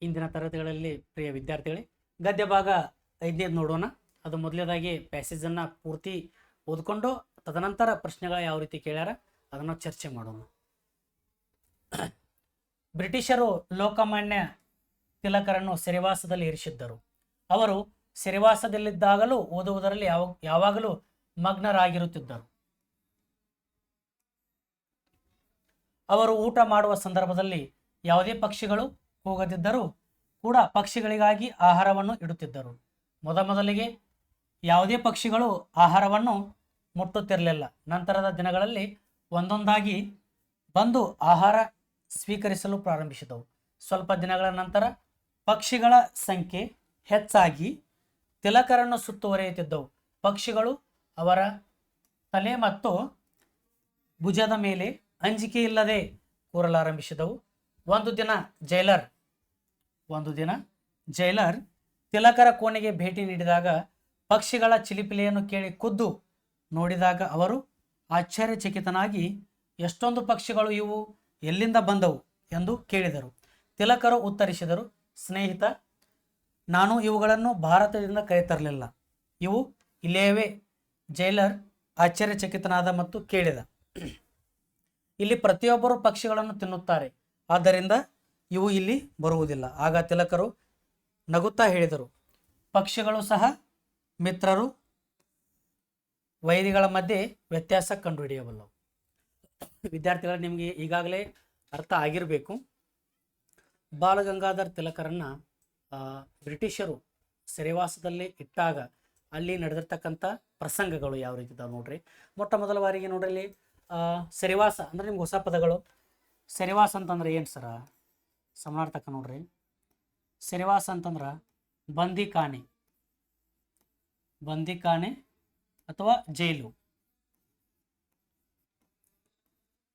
ಇಂದಿನ ತರಗತಿಗಳಲ್ಲಿ ಪ್ರಿಯ ವಿದ್ಯಾರ್ಥಿಗಳೇ, ಗದ್ಯ ಭಾಗ 5ನೇದು ನೋಡೋಣ. ಅದು ಮೊದಲನೇದಾಗಿ ಪ್ಯಾಸೇಜನ್ನು ಪೂರ್ತಿ ಓದ್ಕೊಂಡು ತದನಂತರ ಪ್ರಶ್ನೆಗಳು ಯಾವ ರೀತಿ ಕೇಳ್ಯಾರ ಅದನ್ನು ಚರ್ಚೆ ಮಾಡೋಣ. ಬ್ರಿಟಿಷರು ಲೋಕಮಾನ್ಯ ತಿಲಕರನ್ನು ಸೆರೆವಾಸದಲ್ಲಿ ಇರಿಸಿದ್ದರು. ಅವರು ಸೆರೆವಾಸದಲ್ಲಿದ್ದಾಗಲೂ ಓದುವುದರಲ್ಲಿ ಯಾವಾಗಲೂ ಮಗ್ನರಾಗಿರುತ್ತಿದ್ದರು. ಅವರು ಊಟ ಮಾಡುವ ಸಂದರ್ಭದಲ್ಲಿ ಯಾವುದೇ ಪಕ್ಷಿಗಳು ಕೂಗದಿದ್ದರೂ ಕೂಡ ಪಕ್ಷಿಗಳಿಗಾಗಿ ಆಹಾರವನ್ನು ಇಡುತ್ತಿದ್ದರು. ಮೊದಲಿಗೆ ಯಾವುದೇ ಪಕ್ಷಿಗಳು ಆಹಾರವನ್ನು ಮುಟ್ಟುತ್ತಿರಲಿಲ್ಲ. ನಂತರದ ದಿನಗಳಲ್ಲಿ ಒಂದೊಂದಾಗಿ ಬಂದು ಆಹಾರ ಸ್ವೀಕರಿಸಲು ಪ್ರಾರಂಭಿಸಿದವು. ಸ್ವಲ್ಪ ದಿನಗಳ ನಂತರ ಪಕ್ಷಿಗಳ ಸಂಖ್ಯೆ ಹೆಚ್ಚಾಗಿ ತಿಲಕರನ್ನು ಸುತ್ತುವರಿಯುತ್ತಿದ್ದವು. ಪಕ್ಷಿಗಳು ಅವರ ತಲೆ ಮತ್ತು ಭುಜದ ಮೇಲೆ ಅಂಜಿಕೆ ಇಲ್ಲದೆ ಕೂರಲಾರಂಭಿಸಿದವು. ಒಂದು ದಿನ ಜೈಲರ್ ತಿಲಕರ ಕೋಣೆಗೆ ಭೇಟಿ ನೀಡಿದಾಗ ಪಕ್ಷಿಗಳ ಚಿಲಿಪಿಲಿಯನ್ನು ಕೇಳಿ ಖುದ್ದು ನೋಡಿದಾಗ ಅವರು ಆಶ್ಚರ್ಯಚಕಿತನಾಗಿ, ಎಷ್ಟೊಂದು ಪಕ್ಷಿಗಳು ಇವು, ಎಲ್ಲಿಂದ ಬಂದವು ಎಂದು ಕೇಳಿದರು. ತಿಲಕರು ಉತ್ತರಿಸಿದರು, ಸ್ನೇಹಿತ, ನಾನು ಇವುಗಳನ್ನು ಭಾರತದಿಂದ ಕರೆತರಲಿಲ್ಲ, ಇವು ಇಲ್ಲಿಯವೇ. ಜೈಲರ್ ಆಶ್ಚರ್ಯಚಕಿತನಾದ ಮತ್ತು ಕೇಳಿದ, ಇಲ್ಲಿ ಪ್ರತಿಯೊಬ್ಬರು ಪಕ್ಷಿಗಳನ್ನು ತಿನ್ನುತ್ತಾರೆ, ಆದ್ದರಿಂದ ಇವು ಇಲ್ಲಿ ಬರುವುದಿಲ್ಲ. ಆಗ ತಿಲಕರು ನಗುತ್ತಾ ಹೇಳಿದರು, ಪಕ್ಷಿಗಳು ಸಹ ಮಿತ್ರರು, ವೈರಿಗಳ ಮಧ್ಯೆ ವ್ಯತ್ಯಾಸ ಕಂಡುಹಿಡಿಯಬಲ್ಲವು. ವಿದ್ಯಾರ್ಥಿಗಳು, ನಿಮಗೆ ಈಗಾಗಲೇ ಅರ್ಥ ಆಗಿರಬೇಕು, ಬಾಲಗಂಗಾಧರ್ ತಿಲಕರನ್ನು ಬ್ರಿಟಿಷರು ಸೆರೆವಾಸದಲ್ಲಿ ಇಟ್ಟಾಗ ಅಲ್ಲಿ ನಡೆದಿರ್ತಕ್ಕಂಥ ಪ್ರಸಂಗಗಳು ಯಾವ ರೀತಿ ಇದಾವೆ ನೋಡ್ರಿ. ಮೊಟ್ಟ ಮೊದಲ ಬಾರಿಗೆ ನೋಡ್ರಿ, ಸೆರೆವಾಸ ಅಂದ್ರೆ ನಿಮ್ಗೆ ಹೊಸ ಪದಗಳು. ಸೆರೆವಾಸ ಅಂತಂದ್ರೆ ಏನು ಸರ? ಸಮಾನಾರ್ಥಕ ನೋಡ್ರಿ. ಸೆರೆವಾಸ ಅಂತಂದ್ರೆ ಬಂದಿಖಾನೆ ಅಥವಾ ಜೈಲು.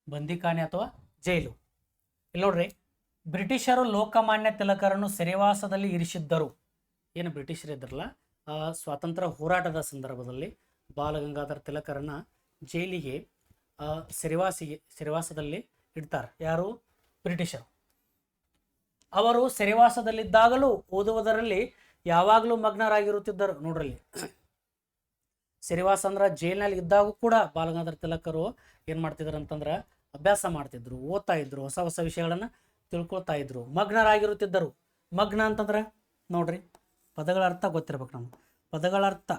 ಬಂದಿಖಾನೆ ಅಥವಾ ಜೈಲು. ಇಲ್ಲಿ ನೋಡ್ರಿ, ಬ್ರಿಟಿಷರು ಲೋಕಮಾನ್ಯ ತಿಲಕರನ್ನು ಸೆರೆವಾಸದಲ್ಲಿ ಇರಿಸಿದ್ದರು. ಏನು ಬ್ರಿಟಿಷರು ಇದ್ರಲ್ಲ, ಸ್ವಾತಂತ್ರ್ಯ ಹೋರಾಟದ ಸಂದರ್ಭದಲ್ಲಿ ಬಾಲಗಂಗಾಧರ್ ತಿಲಕರನ್ನ ಜೈಲಿಗೆ ಸೆರೆವಾಸದಲ್ಲಿ ಇಡ್ತಾರೆ. ಯಾರು? ಬ್ರಿಟಿಷರು. ಅವರು ಸೆರೆವಾಸದಲ್ಲಿದ್ದಾಗಲೂ ಓದುವುದರಲ್ಲಿ ಯಾವಾಗಲೂ ಮಗ್ನರಾಗಿರುತ್ತಿದ್ದರು. ನೋಡ್ರಲ್ಲಿ, ಸೆರೆವಾಸ ಅಂದ್ರೆ ಜೈಲಿನಲ್ಲಿ ಇದ್ದಾಗೂ ಕೂಡ ಬಾಲಗಂಗಾಧರ್ ತಿಲಕರು ಏನು ಮಾಡ್ತಿದ್ರು ಅಂತಂದ್ರೆ ಅಭ್ಯಾಸ ಮಾಡ್ತಿದ್ರು, ಓದ್ತಾ ಇದ್ರು, ಹೊಸ ಹೊಸ ವಿಷಯಗಳನ್ನು ತಿಳ್ಕೊಳ್ತಾ ಇದ್ರು, ಮಗ್ನರಾಗಿರುತ್ತಿದ್ದರು. ಮಗ್ನ ಅಂತಂದ್ರೆ ನೋಡ್ರಿ, ಪದಗಳ ಅರ್ಥ ಗೊತ್ತಿರ್ಬೇಕು. ನಮ್ಗೆ ಪದಗಳ ಅರ್ಥ,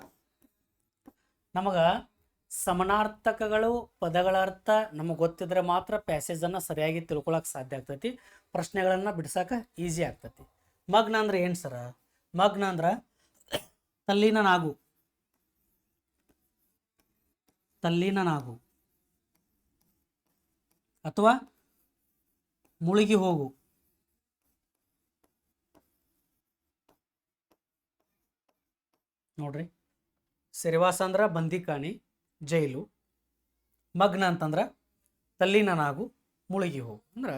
ನಮಗೆ ಸಮಾನಾರ್ಥಕಗಳು ಪದಗಳ ಅರ್ಥ ನಮಗೆ ಗೊತ್ತಿದ್ರೆ ಮಾತ್ರ ಪ್ಯಾಸೇಜನ್ನು ಸರಿಯಾಗಿ ತಿಳ್ಕೊಳಕ್ಕೆ ಸಾಧ್ಯ ಆಗ್ತೈತಿ, ಪ್ರಶ್ನೆಗಳನ್ನು ಬಿಡ್ಸಕ್ಕೆ ಈಸಿ ಆಗ್ತೈತಿ. ಮಗ್ನ ಅಂದ್ರೆ ಏನು ಸರ? ಮಗ್ನ ಅಂದ್ರೆ ತಲ್ಲೀನನಾಗು ಅಥವಾ ಮುಳುಗಿ ಹೋಗು. ನೋಡ್ರಿ, ಸೆರೆವಾಸ ಅಂದ್ರೆ ಬಂದಿಖಾನೆ, ಜೈಲು. ಮಗ್ನ ಅಂತಂದ್ರೆ ತಲ್ಲೀನನಾಗು, ಮುಳುಗಿ ಹೋಗು. ಅಂದ್ರೆ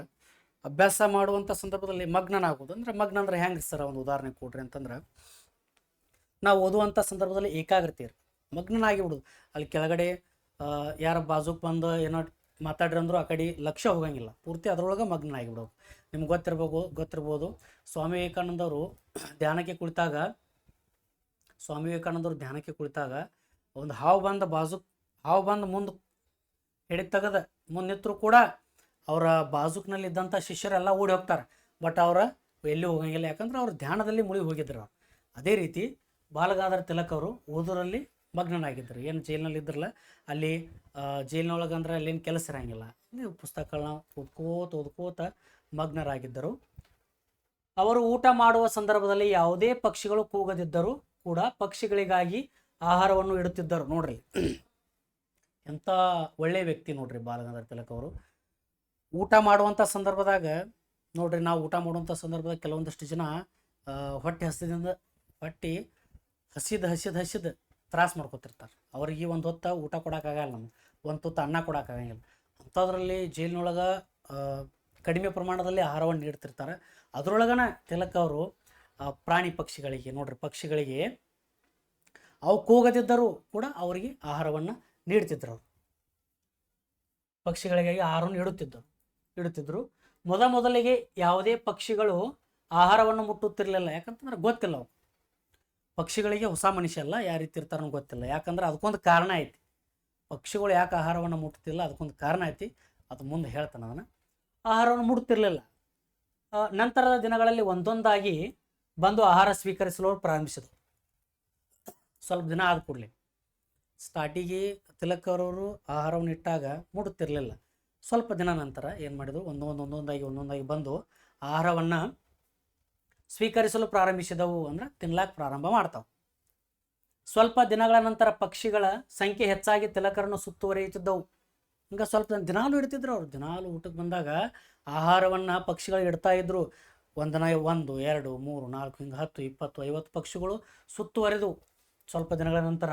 ಅಭ್ಯಾಸ ಮಾಡುವಂಥ ಸಂದರ್ಭದಲ್ಲಿ ಮಗ್ನನಾಗುವುದು. ಅಂದ್ರೆ ಮಗ್ನ ಅಂದ್ರೆ ಹೆಂಗೆ ಸರ? ಒಂದು ಉದಾಹರಣೆ ಕೊಡ್ರಿ ಅಂತಂದ್ರೆ, ನಾವು ಓದುವಂಥ ಸಂದರ್ಭದಲ್ಲಿ ಏಕಾಗ್ರತೆ ಇರಿ, ಮಗ್ನನಾಗಿ ಬಿಡೋದು. ಅಲ್ಲಿ ಕೆಳಗಡೆ ಯಾರ ಬಾಜುಕ್ ಬಂದು ಏನೋ ಮಾತಾಡ್ರಂದ್ರು ಆ ಕಡೆ ಲಕ್ಷ್ಯ ಹೋಗಂಗಿಲ್ಲ, ಪೂರ್ತಿ ಅದರೊಳಗೆ ಮಗ್ನನಾಗಿ ಬಿಡೋದು. ನಿಮ್ಗೆ ಗೊತ್ತಿರ್ಬೋದು ಸ್ವಾಮಿ ವಿವೇಕಾನಂದವರು ಧ್ಯಾನಕ್ಕೆ ಕುಳಿತಾಗ ಒಂದು ಹಾವು ಬಂದು ಮುಂದೆ ಹಿಡಿ ತೆಗೆದ ಮುಂದೆ ನಿಂತರೂ ಕೂಡ ಅವರ ಬಾಜುಕ್ನಲ್ಲಿದ್ದಂಥ ಶಿಷ್ಯರೆಲ್ಲ ಓಡಿ ಹೋಗ್ತಾರೆ, ಬಟ್ ಅವರ ಎಲ್ಲಿ ಹೋಗಂಗಿಲ್ಲ, ಯಾಕಂದ್ರೆ ಅವ್ರು ಧ್ಯಾನದಲ್ಲಿ ಮುಳುಗಿ ಹೋಗಿದ್ರು. ಅದೇ ರೀತಿ ಬಾಲಗಂಗಾಧರ್ ತಿಲಕ್ ಅವರು ಓದೋರಲ್ಲಿ ಮಗ್ನನಾಗಿದ್ದರು. ಏನು ಜೈಲಿನಲ್ಲಿ ಇದ್ರಲ್ಲ, ಅಲ್ಲಿ ಜೈಲಿನೊಳಗೆ ಅಂದ್ರೆ ಅಲ್ಲೇನು ಕೆಲಸ ಇರಂಗಿಲ್ಲ, ಪುಸ್ತಕಗಳನ್ನ ಓದ್ಕೋತ ಮಗ್ನರಾಗಿದ್ದರು. ಅವರು ಊಟ ಮಾಡುವ ಸಂದರ್ಭದಲ್ಲಿ ಯಾವುದೇ ಪಕ್ಷಿಗಳು ಕೂಗದಿದ್ದರೂ ಕೂಡ ಪಕ್ಷಿಗಳಿಗಾಗಿ ಆಹಾರವನ್ನು ಇಡುತ್ತಿದ್ದರು. ನೋಡ್ರಿ, ಎಂಥ ಒಳ್ಳೆಯ ವ್ಯಕ್ತಿ ನೋಡ್ರಿ ಬಾಲಗಂಗಾಧರ್ ತಿಲಕ್ ಅವರು. ಊಟ ಮಾಡುವಂಥ ಸಂದರ್ಭದಾಗ ನೋಡ್ರಿ, ನಾವು ಊಟ ಮಾಡುವಂಥ ಸಂದರ್ಭದಾಗ ಕೆಲವೊಂದಷ್ಟು ಜನ ಹೊಟ್ಟೆ ಹಸಿದ ತ್ರಾಸ ಮಾಡ್ಕೊತಿರ್ತಾರೆ. ಅವ್ರಿಗೆ ಒಂದು ಹೊತ್ತು ಊಟ ಕೊಡೋಕ್ಕಾಗಲ್ಲ, ನಮ್ಗೆ ಒಂದು ತುತ್ತು ಅನ್ನ ಕೊಡೋಕ್ಕಾಗಂಗಿಲ್ಲ. ಅಂಥದ್ರಲ್ಲಿ ಜೈಲಿನೊಳಗೆ ಕಡಿಮೆ ಪ್ರಮಾಣದಲ್ಲಿ ಆಹಾರವನ್ನು ನೀಡ್ತಿರ್ತಾರೆ. ಅದರೊಳಗನ ತಿಲಕ್ ಅವರು ಪ್ರಾಣಿ ಪಕ್ಷಿಗಳಿಗೆ ನೋಡ್ರಿ, ಪಕ್ಷಿಗಳಿಗೆ ಅವು ಕೂಗದಿದ್ದರೂ ಕೂಡ ಅವರಿಗೆ ಆಹಾರವನ್ನು ನೀಡ್ತಿದ್ರು. ಪಕ್ಷಿಗಳಿಗಾಗಿ ಆಹಾರವನ್ನು ಇಡುತ್ತಿದ್ದರು. ಮೊದಲಿಗೆ ಯಾವುದೇ ಪಕ್ಷಿಗಳು ಆಹಾರವನ್ನು ಮುಟ್ಟುತ್ತಿರಲಿಲ್ಲ. ಯಾಕಂತಂದ್ರೆ ಗೊತ್ತಿಲ್ಲ ಅವು ಪಕ್ಷಿಗಳಿಗೆ. ಹೊಸ ಮನುಷ್ಯ ಅಲ್ಲ, ಯಾವ ರೀತಿ ಇರ್ತಾರೋ ಗೊತ್ತಿಲ್ಲ. ಯಾಕಂದ್ರೆ ಅದಕ್ಕೊಂದು ಕಾರಣ ಐತಿ. ಪಕ್ಷಿಗಳು ಯಾಕೆ ಆಹಾರವನ್ನು ಮುಟ್ತಿಲ್ಲ ಅದಕ್ಕೊಂದು ಕಾರಣ ಐತಿ, ಅದು ಮುಂದೆ ಹೇಳ್ತಾನೆ ಅದನ್ನು. ಆಹಾರವನ್ನು ಮುಟ್ತಿರಲಿಲ್ಲ. ನಂತರದ ದಿನಗಳಲ್ಲಿ ಒಂದೊಂದಾಗಿ ಬಂದು ಆಹಾರ ಸ್ವೀಕರಿಸಲು ಪ್ರಾರಂಭಿಸಿದರು. ಸ್ವಲ್ಪ ದಿನ ಆದ ಕೂಡಲೇ ಸ್ಟಾರ್ಟಿಗೆ ತಿಲಕ್ ಅವರವರು ಆಹಾರವನ್ನು ಇಟ್ಟಾಗ ಮುಡುತ್ತಿರಲಿಲ್ಲ. ಸ್ವಲ್ಪ ದಿನ ನಂತರ ಏನು ಮಾಡಿದ್ರು, ಒಂದೊಂದಾಗಿ ಬಂದು ಆಹಾರವನ್ನು ಸ್ವೀಕರಿಸಲು ಪ್ರಾರಂಭಿಸಿದವು. ಅಂದ್ರೆ ತಿನ್ಲಾಕ್ ಪ್ರಾರಂಭ ಮಾಡ್ತಾವೆ. ಸ್ವಲ್ಪ ದಿನಗಳ ನಂತರ ಪಕ್ಷಿಗಳ ಸಂಖ್ಯೆ ಹೆಚ್ಚಾಗಿ ತಿಲಕರನ್ನು ಸುತ್ತುವರಿಯುತ್ತಿದ್ದವು. ಹಿಂಗೆ ಸ್ವಲ್ಪ ದಿನಾಲು ಇಡ್ತಿದ್ರು ಅವರು. ದಿನಾಲು ಊಟಕ್ಕೆ ಬಂದಾಗ ಆಹಾರವನ್ನು ಪಕ್ಷಿಗಳು ಇಡ್ತಾ ಇದ್ರು. 1, 2, 3, 4 ಹಿಂಗೆ 10, 20, 50 ಪಕ್ಷಿಗಳು ಸುತ್ತುವರಿದು. ಸ್ವಲ್ಪ ದಿನಗಳ ನಂತರ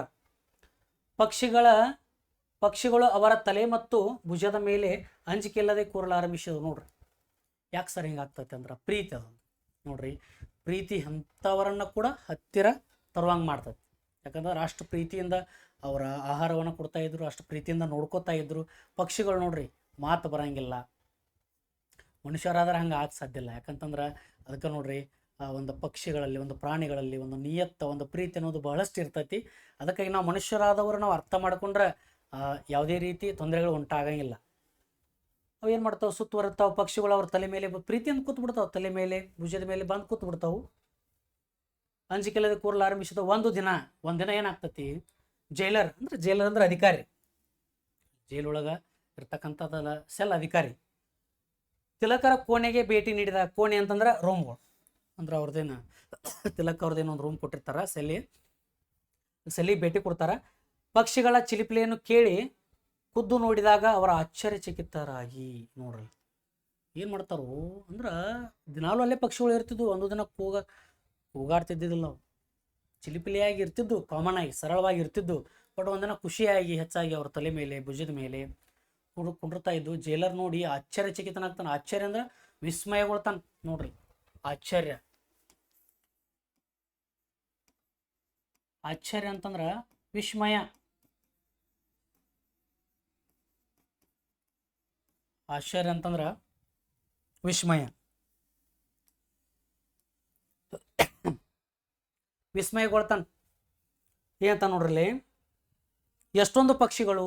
ಪಕ್ಷಿಗಳು ಅವರ ತಲೆ ಮತ್ತು ಭುಜದ ಮೇಲೆ ಅಂಜಿಕೆ ಇಲ್ಲದೆ ಕೂರಲಾರಂಭಿಸಿದವು. ನೋಡ್ರಿ ಯಾಕೆ ಸರ್ ಹಿಂಗಾಗ್ತೈತೆ ಅಂದ್ರೆ ಪ್ರೀತಿ. ಅದು ನೋಡ್ರಿ, ಪ್ರೀತಿ ಅಂಥವರನ್ನು ಕೂಡ ಹತ್ತಿರ ತರುವಂಗೆ ಮಾಡ್ತೈತಿ. ಯಾಕಂದ್ರೆ ಅಷ್ಟು ಪ್ರೀತಿಯಿಂದ ಅವರ ಆಹಾರವನ್ನು ಕೊಡ್ತಾ ಇದ್ರು, ಅಷ್ಟು ಪ್ರೀತಿಯಿಂದ ನೋಡ್ಕೋತಾ ಇದ್ರು. ಪಕ್ಷಿಗಳು ನೋಡ್ರಿ ಮಾತು ಬರಂಗಿಲ್ಲ. ಮನುಷ್ಯರಾದ್ರೆ ಹಂಗೆ ಆಗ ಸಾಧ್ಯ ಇಲ್ಲ. ಯಾಕಂತಂದ್ರೆ ಅದಕ್ಕೆ ನೋಡ್ರಿ, ಒಂದು ಪಕ್ಷಿಗಳಲ್ಲಿ, ಒಂದು ಪ್ರಾಣಿಗಳಲ್ಲಿ ಒಂದು ನಿಯತ್ತ, ಒಂದು ಪ್ರೀತಿ ಅನ್ನೋದು ಬಹಳಷ್ಟು ಇರ್ತೈತಿ. ಅದಕ್ಕಾಗಿ ನಾವು ಮನುಷ್ಯರಾದವರು ನಾವು ಅರ್ಥ ಮಾಡ್ಕೊಂಡ್ರೆ ಯಾವುದೇ ರೀತಿ ತೊಂದರೆಗಳು ಉಂಟಾಗಂಗಿಲ್ಲ. ಅವು ಏನು ಮಾಡ್ತಾವೆ, ಸುತ್ತುವರ್ತಾವೆ. ಪಕ್ಷಿಗಳು ಅವ್ರ ತಲೆ ಮೇಲೆ ಪ್ರೀತಿಯಿಂದ ಕೂತ್ ಬಿಡ್ತಾವೆ, ತಲೆ ಮೇಲೆ ಭುಜದ ಮೇಲೆ ಬಂದು ಕೂತ್ ಬಿಡ್ತಾವೆ. ಅಂಜಿಕೆಲ್ಲದೆ ಕೂರಲು ಆರಂಭಿಸಿದ. ಒಂದಿನ ಏನಾಗ್ತತಿ, ಜೈಲರ್ ಅಂದ್ರೆ ಅಧಿಕಾರಿ, ಜೈಲೊಳಗೆ ಇರ್ತಕ್ಕಂಥದ್ದಲ್ಲ, ಸೆಲ್ ಅಧಿಕಾರಿ ತಿಲಕರ ಕೋಣೆಗೆ ಭೇಟಿ ನೀಡಿದ. ಕೋಣೆ ಅಂತಂದ್ರೆ ರೂಮ್ಗಳು, ಅಂದ್ರೆ ಅವ್ರದ್ದೇನು ತಿಲಕ್ ಅವ್ರದ್ದೇನೋ ಒಂದು ರೂಮ್ ಕೊಟ್ಟಿರ್ತಾರ, ಸೆಲ್ಲಿ ಭೇಟಿ ಕೊಡ್ತಾರ. ಪಕ್ಷಿಗಳ ಚಿಲಿಪಿಲಿಯನ್ನು ಕೇಳಿ ಖುದ್ದು ನೋಡಿದಾಗ ಅವರ ಆಶ್ಚರ್ಯಚಕಿತರಾಗಿ, ನೋಡ್ರಿ ಏನು ಮಾಡ್ತಾರೋ ಅಂದ್ರೆ ದಿನಾಲೂ ಅಲ್ಲೇ ಪಕ್ಷಿಗಳು ಇರ್ತಿದ್ವು. ಒಂದು ದಿನ ಕೂಗಾಡ್ತಿದ್ದಿಲ್ಲ ನಾವು, ಚಿಲಿಪಿಲಿಯಾಗಿ ಇರ್ತಿದ್ದು, ಕಾಮನ್ ಆಗಿ ಸರಳವಾಗಿ ಇರ್ತಿದ್ದು. ಬಟ್ ಒಂದಿನ ಖುಷಿಯಾಗಿ ಹೆಚ್ಚಾಗಿ ಅವ್ರ ತಲೆ ಮೇಲೆ ಭುಜದ ಮೇಲೆ ಕುಂಡಿರ್ತಾ ಇದ್ದು. ಜೈಲರ್ ನೋಡಿ ಆಶ್ಚರ್ಯಚಕಿತನಾಗ್ತಾನೆ. ಆಶ್ಚರ್ಯ ಅಂದ್ರೆ ವಿಸ್ಮಯಗೊಳ್ತಾನೆ. ನೋಡ್ರಿ ಆಶ್ಚರ್ಯ ಅಂತಂದ್ರ ವಿಸ್ಮಯ. ಆಶ್ಚರ್ಯ ಅಂತಂದ್ರ ವಿಸ್ಮಯ. ವಿಸ್ಮಯಗೊಳ್ತಾನೆ. ಏನಂತ ನೋಡ್ರಲ್ಲಿ, ಎಷ್ಟೊಂದು ಪಕ್ಷಿಗಳು,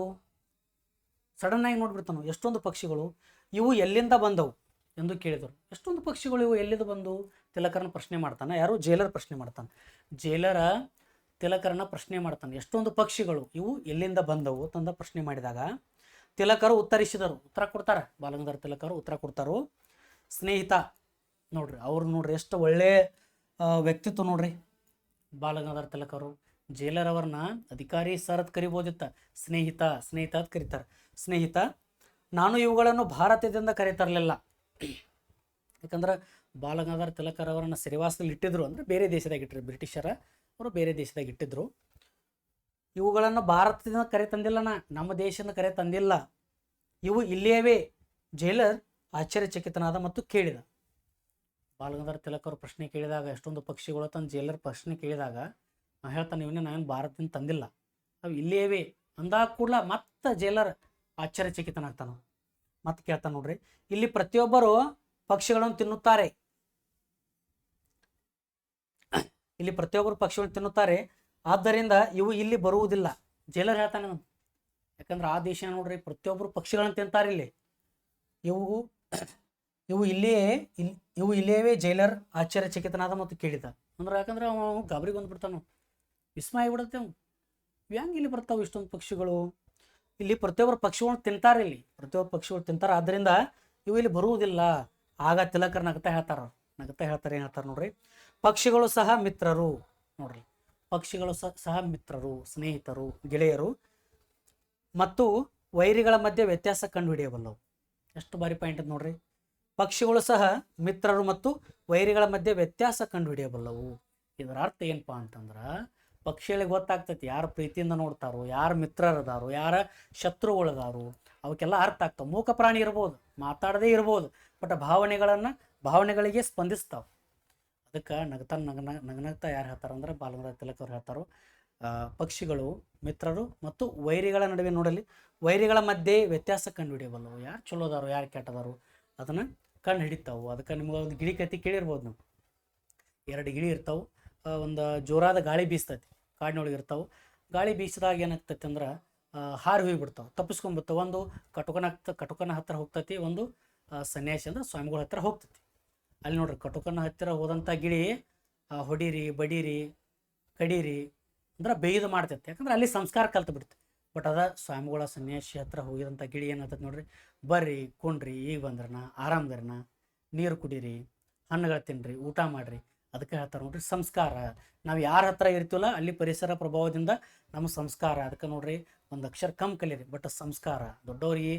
ಸಡನ್ ಆಗಿ ನೋಡ್ಬಿಡ್ತಾನು, ಎಷ್ಟೊಂದು ಪಕ್ಷಿಗಳು ಇವು ಎಲ್ಲಿಂದ ಬಂದವು ಎಂದು ಕೇಳಿದರು. ಎಷ್ಟೊಂದು ಪಕ್ಷಿಗಳು ಇವು ಎಲ್ಲಿಂದ ಬಂದು ತಿಲಕರನ್ನ ಪ್ರಶ್ನೆ ಮಾಡ್ತಾನೆ. ಯಾರು, ಜೈಲರ್ ಪ್ರಶ್ನೆ ಮಾಡ್ತಾನೆ. ಜೈಲರ ತಿಲಕರನ್ನ ಪ್ರಶ್ನೆ ಮಾಡ್ತಾನೆ, ಎಷ್ಟೊಂದು ಪಕ್ಷಿಗಳು ಇವು ಎಲ್ಲಿಂದ ಬಂದವು ತಂದ ಪ್ರಶ್ನೆ ಮಾಡಿದಾಗ ತಿಲಕರು ಉತ್ತರಿಸಿದರು. ಉತ್ತರ ಕೊಡ್ತಾರ, ಬಾಲಗಂಧರ ತಿಲಕರು ಉತ್ತರ ಕೊಡ್ತಾರು. ಸ್ನೇಹಿತ, ನೋಡ್ರಿ ಅವ್ರು ನೋಡ್ರಿ ಎಷ್ಟು ಒಳ್ಳೆ ವ್ಯಕ್ತಿತ್ವ ನೋಡ್ರಿ. ಬಾಲಗಂಧರ ತಿಲಕರು ಜೈಲರ್ ಅವ್ರನ್ನ ಅಧಿಕಾರಿ ಸರ್ ಅಂತ ಕರಿಬೋದಿತ್ತ, ಸ್ನೇಹಿತ ಅಂತ ಕರೀತಾರೆ. ಸ್ನೇಹಿತ, ನಾನು ಇವುಗಳನ್ನು ಭಾರತದಿಂದ ಕರೀತಿರಲಿಲ್ಲ. ಯಾಕಂದ್ರೆ ಬಾಲಗಂಗಾಧರ ತಿಲಕರ್ ಅವರನ್ನು ಸೆರೆವಾಸದಲ್ಲಿ ಇಟ್ಟಿದ್ರು, ಅಂದರೆ ಬೇರೆ ದೇಶದಾಗ ಇಟ್ಟರು, ಬ್ರಿಟಿಷರ ಅವರು ಬೇರೆ ದೇಶದಾಗ ಇಟ್ಟಿದ್ರು. ಇವುಗಳನ್ನು ಭಾರತದಿಂದ ಕರೆ ತಂದಿಲ್ಲ, ನಮ್ಮ ದೇಶದಿಂದ ಕರೆ ತಂದಿಲ್ಲ, ಇವು ಇಲ್ಲಿಯವೇ. ಜೈಲರ್ ಆಶ್ಚರ್ಯಚಕಿತನಾದ ಮತ್ತು ಕೇಳಿದ. ಬಾಲಗಂಗಾಧರ ತಿಲಕರು ಪ್ರಶ್ನೆ ಕೇಳಿದಾಗ, ಎಷ್ಟೊಂದು ಪಕ್ಷಿಗಳು ತಂದು ಜೈಲರ್ ಪ್ರಶ್ನೆ ಕೇಳಿದಾಗ ಹೇಳ್ತಾನೆ, ಇವನೇ ನಾವೇನು ಭಾರತದಿಂದ ತಂದಿಲ್ಲ, ಅವು ಇಲ್ಲಿಯವೇ ಅಂದಾಗ ಕೂಡಲ ಮತ್ತೆ ಜೈಲರ್ ಆಶ್ಚರ್ಯಚಕಿತನಾಗ್ತಾನ. ಮತ್ತೆ ಕೇಳ್ತಾನೆ, ನೋಡ್ರಿ ಇಲ್ಲಿ ಪ್ರತಿಯೊಬ್ಬರು ಪಕ್ಷಿಗಳನ್ನು ತಿನ್ನುತ್ತಾರೆ, ಇಲ್ಲಿ ಪ್ರತಿಯೊಬ್ಬರು ಪಕ್ಷಿಗಳನ್ನು ತಿನ್ನುತ್ತಾರೆ, ಆದ್ದರಿಂದ ಇವು ಇಲ್ಲಿ ಬರುವುದಿಲ್ಲ. ಜೈಲರ್ ಹೇಳ್ತಾನೆ. ಯಾಕಂದ್ರೆ ಆ ದೇಶ ನೋಡ್ರಿ ಪ್ರತಿಯೊಬ್ಬರು ಪಕ್ಷಿಗಳನ್ನು ತಿಂತಾರೆ, ಇಲ್ಲಿ ಇವು ಇಲ್ಲಿಯವೇ. ಜೈಲರ್ ಆಶ್ಚರ್ಯಚಕಿತನಾದ ಮತ್ತು ಕೇಳಿದ. ಅಂದ್ರೆ ಯಾಕಂದ್ರೆ ಅವನು ಗಾಬರಿಗೆ ಬಂದ್ಬಿಡ್ತಾನು, ವಿಸ್ಮಯ ಬಿಡುತ್ತೆ ಅವನು. ಹೆಂಗೆ ಇಲ್ಲಿ ಬರ್ತಾವೆ ಇಷ್ಟೊಂದು ಪಕ್ಷಿಗಳು, ಇಲ್ಲಿ ಪ್ರತಿಯೊಬ್ಬರು ಪಕ್ಷಿಗಳನ್ನು ತಿಂತಾರೆ, ಇಲ್ಲಿ ಪ್ರತಿಯೊಬ್ಬರು ಪಕ್ಷಿಗಳು ತಿಂತಾರೆ, ಆದ್ದರಿಂದ ಇವು ಇಲ್ಲಿ ಬರುವುದಿಲ್ಲ. ಆಗ ತಿಲಕರು ನಗ್ತಾ ಹೇಳ್ತಾರೆ, ಏನು ಹೇಳ್ತಾರೆ ನೋಡ್ರಿ, ಪಕ್ಷಿಗಳು ಸಹ ಮಿತ್ರರು. ನೋಡ್ರಿ, ಪಕ್ಷಿಗಳು ಸಹ ಮಿತ್ರರು, ಸ್ನೇಹಿತರು, ಗೆಳೆಯರು ಮತ್ತು ವೈರಿಗಳ ಮಧ್ಯೆ ವ್ಯತ್ಯಾಸ ಕಂಡುಹಿಡಿಯಬಲ್ಲವು. ಎಷ್ಟು ಬಾರಿ ಪಾಯಿಂಟ್ ಅದು ನೋಡ್ರಿ. ಪಕ್ಷಿಗಳು ಸಹ ಮಿತ್ರರು ಮತ್ತು ವೈರಿಗಳ ಮಧ್ಯೆ ವ್ಯತ್ಯಾಸ ಕಂಡುಹಿಡಿಯಬಲ್ಲವು. ಇದರ ಅರ್ಥ ಏನಪ್ಪಾ ಅಂತಂದ್ರೆ, ಪಕ್ಷಿಗಳಿಗೆ ಗೊತ್ತಾಗ್ತೈತಿ ಯಾರು ಪ್ರೀತಿಯಿಂದ ನೋಡ್ತಾರೋ, ಯಾರು ಮಿತ್ರರದಾರು, ಯಾರ ಶತ್ರುಗಳದಾರು, ಅವಕ್ಕೆಲ್ಲ ಅರ್ಥ ಆಗ್ತಾವೆ. ಮೂಕ ಪ್ರಾಣಿ ಇರ್ಬೋದು, ಮಾತಾಡದೇ ಇರ್ಬೋದು, ಬಟ್ ಭಾವನೆಗಳಿಗೆ ಸ್ಪಂದಿಸ್ತಾವೆ. ಅದಕ್ಕೆ ನಗನಗ್ತಾ ಯಾರು ಹೇಳ್ತಾರಂದ್ರೆ ಬಾಲಗಂಗಾಧರ ತಿಲಕರು ಹೇಳ್ತಾರೋ, ಪಕ್ಷಿಗಳು ಮಿತ್ರರು ಮತ್ತು ವೈರಿಗಳ ನಡುವೆ ನೋಡಲಿ ವೈರಿಗಳ ಮಧ್ಯೆ ವ್ಯತ್ಯಾಸ ಕಂಡುಹಿಡಿಯಬಲ್ಲವು. ಯಾರು ಚಲೋದಾರು ಯಾರು ಕೆಟ್ಟದಾರು ಅದನ್ನು ಕಂಡು ಹಿಡಿತಾವು. ಅದಕ್ಕೆ ನಿಮ್ಗೆ ಒಂದು ಗಿಳಿ ಕತ್ತಿ ಕೇಳಿರ್ಬೋದು ನೀವು. 2 ಗಿಳಿ ಇರ್ತಾವೆ. ಒಂದು ಜೋರಾದ ಗಾಳಿ ಬೀಸ್ತೈತಿ, ಕಾಡಿನೊಳಗೆ ಇರ್ತಾವೆ. ಗಾಳಿ ಬೀಸಿದಾಗ ಏನಾಗ್ತೈತಿ ಅಂದ್ರೆ ಹಾರಿ ಹೋಗಿಬಿಡ್ತಾವೆ, ತಪ್ಪಿಸ್ಕೊಂಡ್ಬಿಡ್ತಾವೆ. ಒಂದು ಕಟುಕನ ಹತ್ತಿರ ಹೋಗ್ತೈತಿ, ಒಂದು ಸನ್ಯಾಸಿ ಅಂದ್ರೆ ಸ್ವಾಮಿಗಳ ಹತ್ತಿರ ಹೋಗ್ತೈತಿ. ಅಲ್ಲಿ ನೋಡ್ರಿ, ಕಟುಕನ ಹತ್ತಿರ ಹೋದಂಥ ಗಿಳಿ ಹೊಡೀರಿ, ಬಡೀರಿ, ಕಡೀರಿ ಅಂದ್ರೆ ಬೇಯ್ದು ಮಾಡ್ತೈತಿ, ಯಾಕಂದ್ರೆ ಅಲ್ಲಿ ಸಂಸ್ಕಾರ ಕಲ್ತು ಬಿಡ್ತು. ಬಟ್ ಅದ ಸ್ವಾಮಿಗಳ ಸನ್ಯಾಸಿ ಹತ್ರ ಹೋಗಿದಂಥ ಗಿಳಿ ಏನಾಗ್ತೈತಿ ನೋಡ್ರಿ, ಬರ್ರಿ ಕುಣ್ರಿ, ಈಗ ಬಂದ್ರನ ಆರಾಮ್ದಾರನ, ನೀರು ಕುಡೀರಿ, ಹಣ್ಣುಗಳು ತಿನ್ನಿರಿ, ಊಟ ಮಾಡಿರಿ. ಅದಕ್ಕೆ ಹೇಳ್ತಾರೆ ನೋಡ್ರಿ ಸಂಸ್ಕಾರ. ನಾವು ಯಾರ ಹತ್ರ ಇರ್ತೀವಲ್ಲ ಅಲ್ಲಿ ಪರಿಸರ ಪ್ರಭಾವದಿಂದ ನಮ್ಮ ಸಂಸ್ಕಾರ. ಅದಕ್ಕೆ ನೋಡ್ರಿ, ಒಂದು ಅಕ್ಷರ ಕಮ್ಮಿ ಕಲೀರಿ, ಬಟ್ ಸಂಸ್ಕಾರ. ದೊಡ್ಡವರಿಗೆ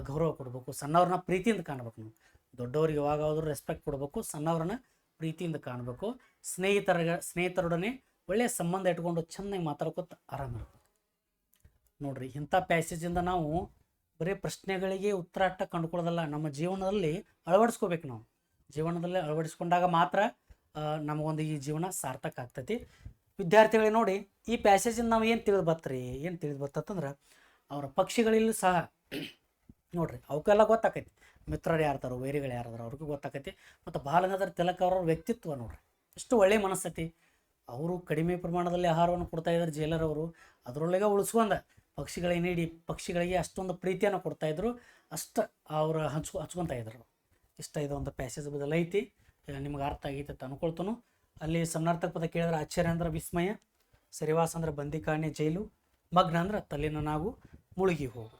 ಗೌರವ ಕೊಡಬೇಕು, ಸಣ್ಣವ್ರನ್ನ ಪ್ರೀತಿಯಿಂದ ಕಾಣ್ಬೇಕು. ನಾವು ದೊಡ್ಡವ್ರಿಗೆ ಯಾವಾಗಾದ್ರೂ ರೆಸ್ಪೆಕ್ಟ್ ಕೊಡಬೇಕು, ಸಣ್ಣವ್ರನ್ನ ಪ್ರೀತಿಯಿಂದ ಕಾಣಬೇಕು. ಸ್ನೇಹಿತರೊಡನೆ ಒಳ್ಳೆಯ ಸಂಬಂಧ ಇಟ್ಕೊಂಡು ಚೆನ್ನಾಗಿ ಮಾತಾಡ್ಕೊತ ಆರಾಮಿರ್ಬೇಕು. ನೋಡ್ರಿ, ಇಂಥ ಪ್ಯಾಸೇಜಿಂದ ನಾವು ಬರೀ ಪ್ರಶ್ನೆಗಳಿಗೆ ಉತ್ತರ ಅಟ್ಟ ಕಂಡುಕೊಳ್ಳೋದಲ್ಲ, ನಮ್ಮ ಜೀವನದಲ್ಲಿ ಅಳವಡಿಸ್ಕೋಬೇಕು. ನಾವು ಜೀವನದಲ್ಲಿ ಅಳವಡಿಸ್ಕೊಂಡಾಗ ಮಾತ್ರ ನಮಗೊಂದು ಈ ಜೀವನ ಸಾರ್ಥಕ ಆಗ್ತೈತಿ. ವಿದ್ಯಾರ್ಥಿಗಳಿಗೆ ನೋಡಿ, ಈ ಪ್ಯಾಸೇಜಿಂದ ನಾವು ಏನು ತಿಳಿದು ಬರ್ತಂದ್ರೆ ಅವರ ಪಕ್ಷಿಗಳಲ್ಲೂ ಸಹ ನೋಡ್ರಿ ಅವಕ್ಕೆಲ್ಲ ಗೊತ್ತಾಕೈತಿ. ಮಿತ್ರರು ಯಾರ್ದಾರು, ವೈರಿಗಳು ಯಾರ್ದಾರು ಅವ್ರಿಗೂ ಗೊತ್ತಾಕೈತಿ. ಮತ್ತು ಬಾಲಗಂಗಾಧರ ತಿಲಕ್ ಅವರ ವ್ಯಕ್ತಿತ್ವ ನೋಡ್ರಿ, ಎಷ್ಟು ಒಳ್ಳೆಯ ಮನಸ್ಥಿತಿ. ಅವರು ಕಡಿಮೆ ಪ್ರಮಾಣದಲ್ಲಿ ಆಹಾರವನ್ನು ಕೊಡ್ತಾ ಇದ್ದಾರೆ ಜೈಲರ್ ಅವರು, ಅದರೊಳಗೆ ಉಳಿಸ್ಕೊಂಡ ಪಕ್ಷಿಗಳಿಗೆ ನೀಡಿ ಪಕ್ಷಿಗಳಿಗೆ ಅಷ್ಟೊಂದು ಪ್ರೀತಿಯನ್ನು ಕೊಡ್ತಾಯಿದ್ರು, ಅಷ್ಟು ಅವರು ಹಚ್ಕೊತಾ ಇದ್ರು. ಇಷ್ಟ ಇದೊಂದು ಪ್ಯಾಸೇಜ್ ಬದಲು ಐತಿ, ನಿಮ್ಗೆ ಅರ್ಥ ಆಗೈತೆ ಅಂತ ಅನ್ಕೊಳ್ತನು. ಅಲ್ಲಿ ಸಮನಾರ್ಥಕ ಪದ ಕೇಳಿದ್ರೆ ಆಶ್ಚರ್ಯ ಅಂದ್ರೆ ವಿಸ್ಮಯ, ಸರಿವಾಸ ಅಂದ್ರೆ ಬಂದಿಖಾನೆ ಜೈಲು, ಮಗ್ನ ಅಂದ್ರೆ ತಲ್ಲಿನ ನಾವು ಮುಳುಗಿ ಹೋಗು.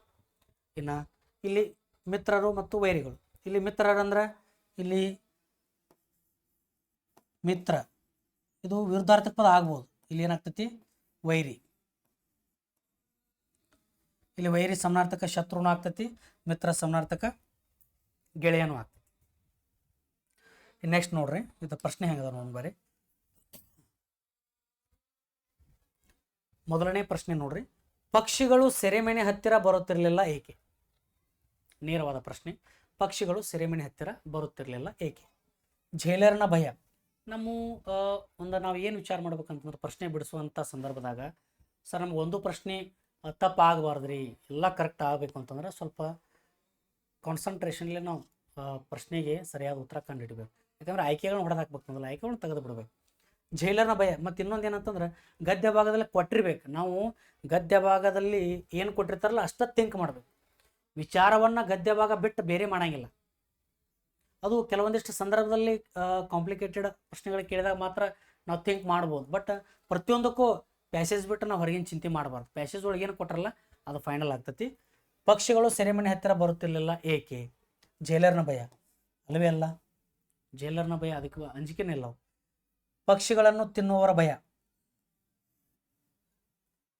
ಇನ್ನು ಇಲ್ಲಿ ಮಿತ್ರರು ಮತ್ತು ವೈರಿಗಳು. ಇಲ್ಲಿ ಮಿತ್ರರಂದ್ರೆ ಇಲ್ಲಿ ಮಿತ್ರ ಇದು ವಿರುದ್ಧಾರ್ಥಕ ಪದ ಆಗ್ಬೋದು. ಇಲ್ಲಿ ಏನಾಗ್ತೈತಿ ವೈರಿ. ಇಲ್ಲಿ ವೈರಿ ಸಮನಾರ್ಥಕ ಶತ್ರುನು ಆಗ್ತೈತಿ, ಮಿತ್ರ ಸಮನಾರ್ಥಕ ಗೆಳೆಯನು ಆಗ್ತೈತಿ. ನೆಕ್ಸ್ಟ್ ನೋಡ್ರಿ, ಇದು ಪ್ರಶ್ನೆ ಹೆಂಗದ ನೋಡಿ ಬರ್ರಿ. ಮೊದಲನೇ ಪ್ರಶ್ನೆ ನೋಡ್ರಿ, ಪಕ್ಷಿಗಳು ಸೆರೆಮನೆ ಹತ್ತಿರ ಬರುತ್ತಿರಲಿಲ್ಲ ಏಕೆ? ನೇರವಾದ ಪ್ರಶ್ನೆ. ಪಕ್ಷಿಗಳು ಸೆರೆಮನೆ ಹತ್ತಿರ ಬರುತ್ತಿರಲಿಲ್ಲ ಏಕೆ? ಜೈಲರ್ನ ಭಯ. ನಾವು ಏನು ವಿಚಾರ ಮಾಡ್ಬೇಕಂತಂದ್ರೆ ಪ್ರಶ್ನೆ ಬಿಡಿಸುವಂಥ ಸಂದರ್ಭದಾಗ ಸರ್ ನಮ್ಗೆ ಒಂದು ಪ್ರಶ್ನೆ ತಪ್ಪಾಗಬಾರ್ದ್ರಿ, ಎಲ್ಲ ಕರೆಕ್ಟ್ ಆಗಬೇಕು ಅಂತಂದ್ರೆ ಸ್ವಲ್ಪ ಕಾನ್ಸಂಟ್ರೇಷನ್ಲಿ ನಾವು ಪ್ರಶ್ನೆಗೆ ಸರಿಯಾದ ಉತ್ತರ ಕಂಡುಹಿಡಬೇಕು. ಯಾಕಂದ್ರೆ ಆಯ್ಕೆಗಳನ್ನ ಹೊಡೆದಾಕ್ಬೇಕು, ಮೊದಲು ಆಯ್ಕೆಗಳನ್ನ ತೆಗೆದು ಬಿಡ್ಬೇಕು. ಜೈಲರ್ನ ಭಯ. ಮತ್ತು ಇನ್ನೊಂದು ಏನಂತಂದ್ರೆ ಗದ್ಯ ಭಾಗದಲ್ಲಿ ಕೊಟ್ಟಿರ್ಬೇಕು. ನಾವು ಗದ್ಯ ಭಾಗದಲ್ಲಿ ಏನು ಕೊಟ್ಟಿರ್ತಾರಲ್ಲ ಅಷ್ಟ ಥಿಂಕ್ ಮಾಡಬೇಕು. ವಿಚಾರವನ್ನು ಗದ್ಯ ಭಾಗ ಬಿಟ್ಟು ಬೇರೆ ಮಾಡಂಗಿಲ್ಲ. ಅದು ಕೆಲವೊಂದಿಷ್ಟು ಸಂದರ್ಭದಲ್ಲಿ ಕಾಂಪ್ಲಿಕೇಟೆಡ್ ಪ್ರಶ್ನೆಗಳು ಕೇಳಿದಾಗ ಮಾತ್ರ ನಾವು ಥಿಂಕ್ ಮಾಡ್ಬೋದು. ಬಟ್ ಪ್ರತಿಯೊಂದಕ್ಕೂ ಪ್ಯಾಸೇಜ್ ಬಿಟ್ಟು ನಾವು ಹೊರಗಿನ ಚಿಂತೆ ಮಾಡಬಾರ್ದು. ಪ್ಯಾಸೇಜ್ ಒಳಗೆ ಏನು ಕೊಟ್ಟರಲ್ಲ ಅದು ಫೈನಲ್ ಆಗ್ತೈತಿ. ಪಕ್ಷಿಗಳು ಸೆರೆಮನೆ ಹತ್ತಿರ ಬರುತ್ತಿರಲಿಲ್ಲ ಏಕೆ? ಜೈಲರ್ನ ಭಯ. ಅಲ್ಲವೇ ಅಲ್ಲ, ಜೈಲರ್ನ ಭಯ, ಅದಕ್ಕೆ ಅಂಜಿಕೆನೇ ಇಲ್ಲ. ಪಕ್ಷಿಗಳನ್ನು ತಿನ್ನುವವರ ಭಯ,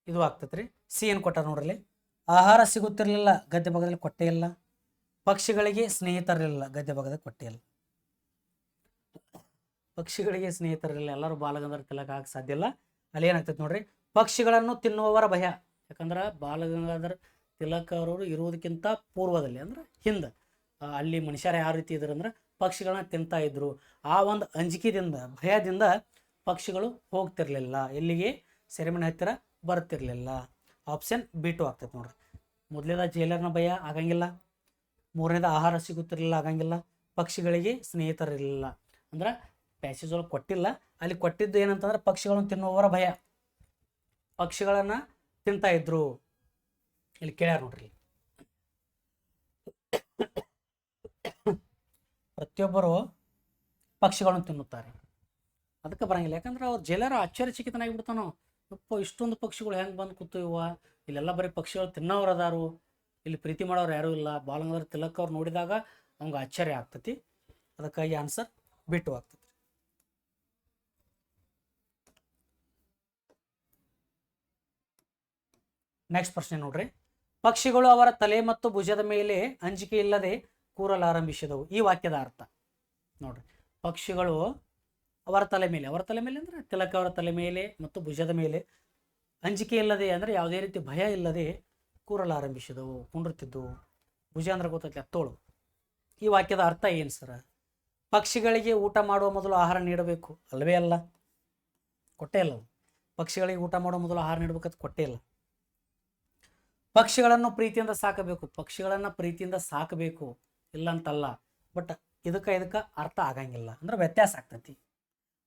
ಇದು ಆಗ್ತೈತ್ರಿ. ಸಿ ಏನು ಕೊಟ್ಟಾರ ನೋಡ್ರಲ್ಲಿ, ಆಹಾರ ಸಿಗುತ್ತಿರಲಿಲ್ಲ, ಗದ್ಯ ಭಾಗದಲ್ಲಿ ಕೊಟ್ಟೇ ಇಲ್ಲ. ಪಕ್ಷಿಗಳಿಗೆ ಸ್ನೇಹಿತರಿರಲಿಲ್ಲ, ಗದ್ಯ ಭಾಗದಲ್ಲಿ ಕೊಟ್ಟೇ ಇಲ್ಲ. ಪಕ್ಷಿಗಳಿಗೆ ಸ್ನೇಹಿತರಿರಲಿಲ್ಲ, ಎಲ್ಲರೂ ಬಾಲಗಂಗಾಧರ ತಿಲಕ್ ಆಗಕ್ಕೆ ಸಾಧ್ಯ ಇಲ್ಲ. ಅಲ್ಲಿ ಏನಾಗ್ತೈತೆ ನೋಡ್ರಿ, ಪಕ್ಷಿಗಳನ್ನು ತಿನ್ನುವವರ ಭಯ. ಯಾಕಂದ್ರೆ ಬಾಲಗಂಗಾಧರ ತಿಲಕ್ ಅವರು ಇರುವುದಕ್ಕಿಂತ ಪೂರ್ವದಲ್ಲಿ ಅಂದ್ರೆ ಹಿಂದೆ ಅಲ್ಲಿ ಮನುಷ್ಯರು ಯಾವ ರೀತಿ ಇದ್ರು ಅಂದ್ರೆ ಪಕ್ಷಿಗಳನ್ನ ತಿಂತಾ ಇದ್ರು. ಆ ಒಂದು ಅಂಜಿಕೆದಿಂದ ಭಯದಿಂದ ಪಕ್ಷಿಗಳು ಹೋಗ್ತಿರ್ಲಿಲ್ಲ, ಎಲ್ಲಿಗೆ ಸೆರೆಮನೆ ಹತ್ತಿರ ಬರ್ತಿರ್ಲಿಲ್ಲ. ಆಪ್ಷನ್ B2 ಆಗ್ತೈತೆ ನೋಡ್ರಿ. ಮೊದಲೇದ ಜೈಲರ್ನ ಭಯ ಆಗಂಗಿಲ್ಲ, ಮೂರನೇದ ಆಹಾರ ಸಿಗುತ್ತಿರಲಿಲ್ಲ ಆಗಂಗಿಲ್ಲ, ಪಕ್ಷಿಗಳಿಗೆ ಸ್ನೇಹಿತರಿರಲಿಲ್ಲ. ಅಂದ್ರೆ ಪ್ಯಾಸೇಜ್ ಒಳಗೆ ಕೊಟ್ಟಿಲ್ಲ, ಅಲ್ಲಿ ಕೊಟ್ಟಿದ್ದು ಏನಂತಂದ್ರೆ ಪಕ್ಷಿಗಳನ್ನು ತಿನ್ನುವವರ ಭಯ, ಪಕ್ಷಿಗಳನ್ನು ತಿಂತಾ ಇದ್ರು. ಇಲ್ಲಿ ಕೇಳ್ಯಾರ ನೋಡ್ರಿ, ಪ್ರತಿಯೊಬ್ಬರು ಪಕ್ಷಿಗಳನ್ನು ತಿನ್ನುತ್ತಾರೆ, ಅದಕ್ಕೆ ಬರಂಗಿಲ್ಲ. ಯಾಕಂದ್ರೆ ಅವ್ರು ಜೈಲರ್ ಆಶ್ಚರ್ಯಚಕಿತನಾಗಿಬಿಡ್ತಾನೋ, ಯಪ್ಪ ಇಷ್ಟೊಂದು ಪಕ್ಷಿಗಳು ಹೆಂಗೆ ಬಂದು ಕೂತು ಇವ, ಇಲ್ಲೆಲ್ಲ ಬರೀ ಪಕ್ಷಿಗಳು ತಿನ್ನೋರು ಅದಾರು, ಇಲ್ಲಿ ಪ್ರೀತಿ ಮಾಡೋರು ಯಾರೂ ಇಲ್ಲ. ಬಾಲಗಂಗಾಧರ ತಿಲಕ್ ಅವ್ರು ನೋಡಿದಾಗ ಅವ್ಗೆ ಆಶ್ಚರ್ಯ ಆಗ್ತೈತಿ. ಅದಕ್ಕಾಗಿ ಆನ್ಸರ್ B2 ಆಗ್ತೈತಿ. ನೆಕ್ಸ್ಟ್ ಪ್ರಶ್ನೆ ನೋಡ್ರಿ, ಪಕ್ಷಿಗಳು ಅವರ ತಲೆ ಮತ್ತು ಭುಜದ ಮೇಲೆ ಅಂಜಿಕೆ ಇಲ್ಲದೆ ಕೂರಲಾರಂಭಿಸಿದವು. ಈ ವಾಕ್ಯದ ಅರ್ಥ ನೋಡ್ರಿ, ಪಕ್ಷಿಗಳು ಅವರ ತಲೆ ಮೇಲೆ ಅಂದ್ರೆ ತಿಲಕ್ ಅವರ ತಲೆ ಮೇಲೆ ಮತ್ತು ಭುಜದ ಮೇಲೆ ಅಂಜಿಕೆ ಇಲ್ಲದೆ ಅಂದರೆ ಯಾವುದೇ ರೀತಿ ಭಯ ಇಲ್ಲದೆ ಕೂರಲಾರಂಭಿಸಿದವು, ಕುಂಡಿರ್ತಿದ್ದವು. ಭುಜ ಅಂದ್ರೆ ಗೊತ್ತೈತಿ ಹತ್ತೋಳು. ಈ ವಾಕ್ಯದ ಅರ್ಥ ಏನು ಸರ? ಪಕ್ಷಿಗಳಿಗೆ ಊಟ ಮಾಡುವ ಮೊದಲು ಆಹಾರ ನೀಡಬೇಕು, ಅಲ್ಲವೇ ಅಲ್ಲ? ಕೊಟ್ಟೇ ಇಲ್ಲ. ಪಕ್ಷಿಗಳಿಗೆ ಊಟ ಮಾಡುವ ಮೊದಲು ಆಹಾರ ನೀಡಬೇಕಂತ ಕೊಟ್ಟೇ ಇಲ್ಲ. ಪಕ್ಷಿಗಳನ್ನು ಪ್ರೀತಿಯಿಂದ ಸಾಕಬೇಕು, ಇಲ್ಲ ಅಂತಲ್ಲ. ಬಟ್ ಇದಕ್ಕೆ ಅರ್ಥ ಆಗಂಗಿಲ್ಲ, ಅಂದ್ರೆ ವ್ಯತ್ಯಾಸ ಆಗ್ತೈತಿ.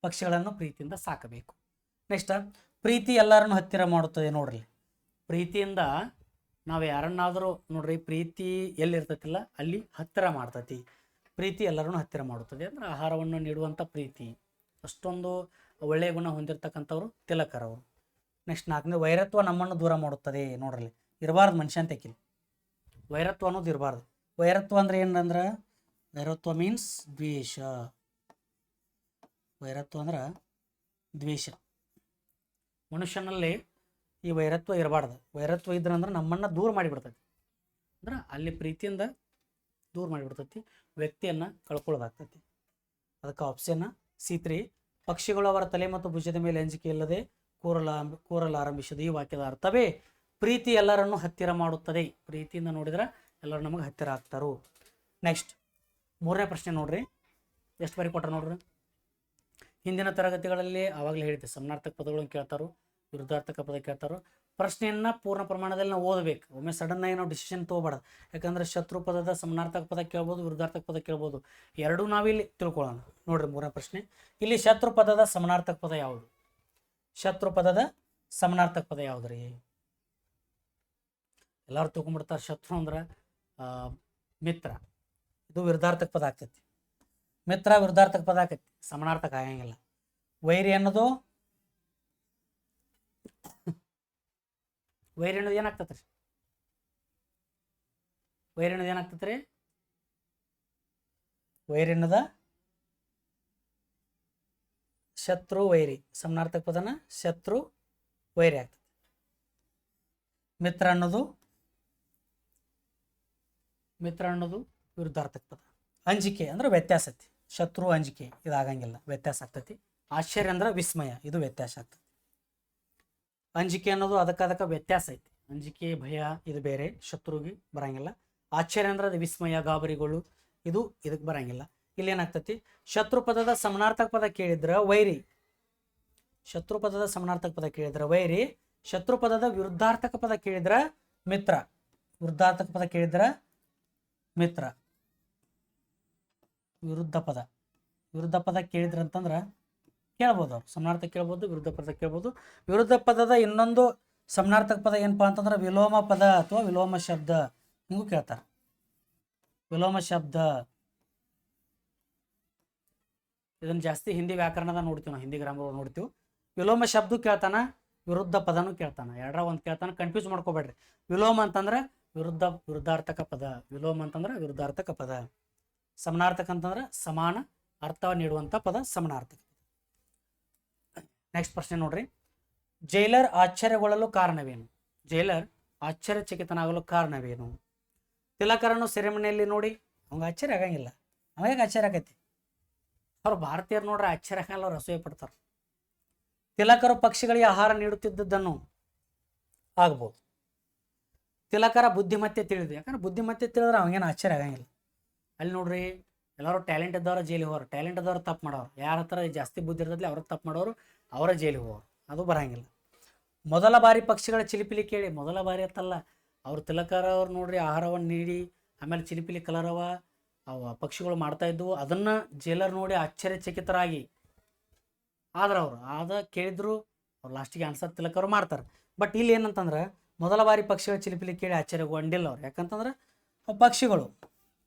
ಪಕ್ಷಿಗಳನ್ನು ಪ್ರೀತಿಯಿಂದ ಸಾಕಬೇಕು. ನೆಕ್ಸ್ಟ್, ಪ್ರೀತಿ ಎಲ್ಲರನ್ನು ಹತ್ತಿರ ಮಾಡುತ್ತದೆ. ನೋಡ್ರಿ, ಪ್ರೀತಿಯಿಂದ ನಾವು ಯಾರನ್ನಾದರೂ ನೋಡ್ರಿ, ಪ್ರೀತಿ ಎಲ್ಲಿರ್ತೈತಿಲ್ಲ ಅಲ್ಲಿ ಹತ್ತಿರ ಮಾಡ್ತೈತಿ. ಪ್ರೀತಿ ಎಲ್ಲರನ್ನು ಹತ್ತಿರ ಮಾಡುತ್ತದೆ ಅಂದ್ರೆ ಆಹಾರವನ್ನು ನೀಡುವಂಥ ಪ್ರೀತಿ. ಅಷ್ಟೊಂದು ಒಳ್ಳೆಯ ಗುಣ ಹೊಂದಿರತಕ್ಕಂಥವ್ರು ತಿಲಕರವರು. ನೆಕ್ಸ್ಟ್ 4ನೇ, ವೈರತ್ವ ನಮ್ಮನ್ನು ದೂರ ಮಾಡುತ್ತದೆ. ನೋಡ್ರಿ, ಇರಬಾರ್ದು ಮನುಷ್ಯ ಅಂತ ಯಾಕಿಲ್ಲ, ವೈರತ್ವ ಅನ್ನೋದು ಇರಬಾರ್ದು. ವೈರತ್ವ ಅಂದ್ರೆ ಏನಂದ್ರೆ, ವೈರತ್ವ ಮೀನ್ಸ್ ದ್ವೇಷ. ವೈರತ್ವ ಅಂದ್ರೆ ದ್ವೇಷ. ಮನುಷ್ಯನಲ್ಲಿ ಈ ವೈರತ್ವ ಇರಬಾರ್ದು. ವೈರತ್ವ ಇದ್ರಂದ್ರೆ ನಮ್ಮನ್ನು ದೂರ ಮಾಡಿಬಿಡ್ತೈತಿ. ಅಂದ್ರೆ ಅಲ್ಲಿ ಪ್ರೀತಿಯಿಂದ ದೂರ ಮಾಡಿಬಿಡ್ತೈತಿ, ವ್ಯಕ್ತಿಯನ್ನು ಕಳ್ಕೊಳ್ಳೋದಾಗ್ತೈತಿ. ಅದಕ್ಕೆ ಆಪ್ಷನ್ C3. ಪಕ್ಷಿಗಳು ಅವರ ತಲೆ ಮತ್ತು ಭುಜದ ಮೇಲೆ ಅಂಜಿಕೆ ಇಲ್ಲದೆ ಕೂರಲಾರಂಭಿಸಿದ. ಈ ವಾಕ್ಯದ ಅರ್ಥವೇ ಪ್ರೀತಿ ಎಲ್ಲರನ್ನು ಹತ್ತಿರ ಮಾಡುತ್ತದೆ. ಪ್ರೀತಿಯಿಂದ ನೋಡಿದ್ರೆ ಎಲ್ಲರೂ ನಮಗೆ ಹತ್ತಿರ ಆಗ್ತಾರು. ನೆಕ್ಸ್ಟ್ 3ನೇ ಪ್ರಶ್ನೆ ನೋಡ್ರಿ, ಎಷ್ಟು ಬಾರಿ ಕೊಟ್ಟ ನೋಡ್ರಿ. ಹಿಂದಿನ ತರಗತಿಗಳಲ್ಲಿ ಆವಾಗಲೇ ಹೇಳಿದ್ದೆ, ಸಮಾನಾರ್ಥಕ ಪದಗಳನ್ನು ಕೇಳ್ತಾರೋ, ವಿರುದ್ಧಾರ್ಥಕ ಪದ ಕೇಳ್ತಾರೋ. ಪ್ರಶ್ನೆಯನ್ನು ಪೂರ್ಣ ಪ್ರಮಾಣದಲ್ಲಿ ನಾವು ಓದಬೇಕು. ಒಮ್ಮೆ ಸಡನ್ ಆಗಿ ನಾವು ಡಿಸಿಷನ್ ತೊಗೋಬಾರ್ದು. ಯಾಕಂದ್ರೆ ಶತ್ರು ಪದದ ಸಮಾನಾರ್ಥಕ ಪದ ಕೇಳ್ಬೋದು, ವಿರುದ್ಧಾರ್ಥಕ ಪದ ಕೇಳ್ಬೋದು. ಎರಡೂ ನಾವಿಲ್ಲಿ ತಿಳ್ಕೊಳ್ಳೋಣ. ನೋಡ್ರಿ 3ನೇ ಪ್ರಶ್ನೆ, ಇಲ್ಲಿ ಶತ್ರು ಪದದ ಸಮಾನಾರ್ಥಕ ಪದ ಯಾವುದು? ಶತ್ರು ಪದದ ಸಮಾನಾರ್ಥಕ ಪದ ಯಾವುದ್ರಿ? ಎಲ್ಲರೂ ತಿಳ್ಕೊಂಡ್ಬಿಡ್ತಾರೆ. ಶತ್ರು ಅಂದ್ರೆ ಮಿತ್ರ. ಇದು ವಿರುದ್ಧಾರ್ಥಕ ಪದ ಆಗ್ತೈತಿ. ಮಿತ್ರ ವಿರುದ್ಧಾರ್ಥಕ ಪದ ಆಕೈತಿ, ಸಮಾನಾರ್ಥಕ ಆಗಂಗಿಲ್ಲ. ವೈರಿ ಅನ್ನೋದು ಏನಾಗ್ತತ್ರಿ? ವೈರಿ ಅನ್ನೋದು ಏನಾಗ್ತತ್ರಿ? ವೈರಿ ಅನ್ನೋದ ಶತ್ರು ವೈರಿ. ಸಮಾನಾರ್ಥಕ ಪದನ ಶತ್ರು ವೈರಿ ಆಗ್ತದೆ. ಮಿತ್ರ ಅನ್ನೋದು ವಿರುದ್ಧಾರ್ಥಕ ಪದ. ಅಂಜಿಕೆ ಅಂದ್ರೆ ವ್ಯತ್ಯಾಸ ಐತಿ. ಶತ್ರು ಅಂಜಿಕೆ ಇದಾಗಂಗಿಲ್ಲ, ವ್ಯತ್ಯಾಸ ಆಗ್ತೈತಿ. ಆಶ್ಚರ್ಯ ಅಂದ್ರೆ ವಿಸ್ಮಯ, ಇದು ವ್ಯತ್ಯಾಸ ಆಗ್ತದೆ. ಅಂಜಿಕೆ ಅನ್ನೋದು ಅದಕ್ಕೆ ವ್ಯತ್ಯಾಸ ಐತಿ. ಅಂಜಿಕೆ ಭಯ ಇದು ಬೇರೆ, ಶತ್ರುಗೆ ಬರಂಗಿಲ್ಲ. ಆಶ್ಚರ್ಯ ಅಂದ್ರೆ ಅದು ವಿಸ್ಮಯ ಗಾಬರಿಗಳು, ಇದು ಇದಕ್ಕೆ ಬರಂಗಿಲ್ಲ. ಇಲ್ಲಿ ಏನಾಗ್ತತಿ, ಶತ್ರು ಪದದ ಸಮಾನಾರ್ಥಕ ಪದ ಕೇಳಿದ್ರ ವೈರಿ. ಶತ್ರು ಪದದ ಸಮಾನಾರ್ಥಕ ಪದ ಕೇಳಿದ್ರ ವೈರಿ. ಶತ್ರು ಪದದ ವಿರುದ್ಧಾರ್ಥಕ ಪದ ಕೇಳಿದ್ರ ಮಿತ್ರ. ವಿರುದ್ಧಾರ್ಥಕ ಪದ ಕೇಳಿದ್ರ ಮಿತ್ರ. ವಿರುದ್ಧ ಪದ ಕೇಳಿದ್ರಂತಂದ್ರೆ ಕೇಳ್ಬೋದು, ಅವ್ರು ಸಮಾನಾರ್ಥಕ ಕೇಳ್ಬೋದು, ವಿರುದ್ಧ ಪದ ಕೇಳ್ಬೋದು. ವಿರುದ್ಧ ಪದದ ಇನ್ನೊಂದು ಸಮಾನಾರ್ಥಕ ಪದ ಏನಪ್ಪಾ ಅಂತಂದ್ರೆ ವಿಲೋಮ ಪದ ಅಥವಾ ವಿಲೋಮ ಶಬ್ದ ಹಿಂಗೂ ಕೇಳ್ತಾರೆ. ವಿಲೋಮ ಶಬ್ದ ಇದನ್ನ ಜಾಸ್ತಿ ಹಿಂದಿ ವ್ಯಾಕರಣದ ನೋಡ್ತೀವಿ ನಾವು, ಹಿಂದಿ ಗ್ರಾಮರ್ ನೋಡ್ತೀವಿ. ವಿಲೋಮ ಶಬ್ದ ಕೇಳ್ತಾನ, ವಿರುದ್ಧ ಪದನೂ ಕೇಳ್ತಾನ. ಎರಡರ ಒಂದು ಕೇಳ್ತಾನ, ಕನ್ಫ್ಯೂಸ್ ಮಾಡ್ಕೋಬೇಡ್ರಿ. ವಿಲೋಮ ಅಂತಂದ್ರೆ ವಿರುದ್ಧಾರ್ಥಕ ಪದ, ವಿಲೋಮ ಅಂತಂದ್ರೆ ವಿರುದ್ಧಾರ್ಥಕ ಪದ. ಸಮಾನಾರ್ಥಕ ಅಂತಂದ್ರೆ ಸಮಾನ ಅರ್ಥ ನೀಡುವಂಥ ಪದ ಸಮಾನಾರ್ಥಕ. ನೆಕ್ಸ್ಟ್ ಪ್ರಶ್ನೆ ನೋಡ್ರಿ, ಜೈಲರ್ ಆಶ್ಚರ್ಯಗೊಳ್ಳಲು ಕಾರಣವೇನು? ಜೈಲರ್ ಆಶ್ಚರ್ಯಚಕಿತನಾಗಲು ಕಾರಣವೇನು? ತಿಲಕರನ್ನು ಸೆರೆಮನೆಯಲ್ಲಿ ನೋಡಿ ಅವಂಗೆ ಆಶ್ಚರ್ಯ ಆಗಂಗಿಲ್ಲ, ಅವಾಗ ಆಶ್ಚರ್ಯ ಆಗೈತಿ. ಅವ್ರು ಭಾರತೀಯರು ನೋಡ್ರೆ ಆಶ್ಚರ್ಯ ಆಗಲ್ಲ, ಅವ್ರು ಅಸೂಯೆ ಪಡ್ತಾರೆ. ತಿಲಕರು ಪಕ್ಷಿಗಳಿಗೆ ಆಹಾರ ನೀಡುತ್ತಿದ್ದದ್ದನ್ನು ಆಗ್ಬೋದು. ತಿಲಕರ ಬುದ್ಧಿಮತ್ತೆ ತಿಳಿದು, ಯಾಕಂದ್ರೆ ಬುದ್ಧಿಮತ್ತೆ ತಿಳಿದ್ರೆ ಅವಂಗೇನು ಆಶ್ಚರ್ಯ ಆಗಂಗಿಲ್ಲ. ಅಲ್ಲಿ ನೋಡ್ರಿ, ಎಲ್ಲರೂ ಟ್ಯಾಲೆಂಟ್ ಇದ್ದವ್ರು ಜೈಲಿಗೆ ಹೋಗೋರು, ಟ್ಯಾಲೆಂಟ್ ಇದ್ದವ್ರು ತಪ್ಪು ಮಾಡೋರು. ಯಾರ ಹತ್ರ ಜಾಸ್ತಿ ಬುದ್ಧಿ ಇರ್ತದೆ ಅವ್ರ ತಪ್ಪು ಮಾಡೋರು, ಅವರ ಜೈಲಿಗೆ ಹೋಗೋರು. ಅದು ಬರಂಗಿಲ್ಲ. ಮೊದಲ ಬಾರಿ ಪಕ್ಷಿಗಳ ಚಿಲಿಪಿಲಿ ಕೇಳಿ, ಮೊದಲ ಬಾರಿ ಅಂತಲ್ಲ, ಅವ್ರು ತಿಲಕರವ್ರು ನೋಡ್ರಿ ಆಹಾರವನ್ನು ನೀಡಿ ಆಮೇಲೆ ಚಿಲಿಪಿಲಿ ಕಲರವ ಅವ ಪಕ್ಷಿಗಳು ಮಾಡ್ತಾ ಇದ್ವು. ಅದನ್ನು ಜೈಲರ್ ನೋಡಿ ಆಶ್ಚರ್ಯಚಕಿತರಾಗಿ ಆದ್ರೆ ಅವರು ಕೇಳಿದ್ರು, ಅವ್ರು ಲಾಸ್ಟಿಗೆ ಆನ್ಸರ್ ತಿಲಕರು ಮಾಡ್ತಾರೆ. ಬಟ್ ಇಲ್ಲಿ ಏನಂತಂದ್ರೆ ಮೊದಲ ಬಾರಿ ಪಕ್ಷಿಗಳ ಚಿಲಿಪಿಲಿ ಕೇಳಿ ಆಶ್ಚರ್ಯಗೊಂಡಿಲ್ಲ ಅವ್ರು. ಯಾಕಂತಂದ್ರೆ ಅವು ಪಕ್ಷಿಗಳು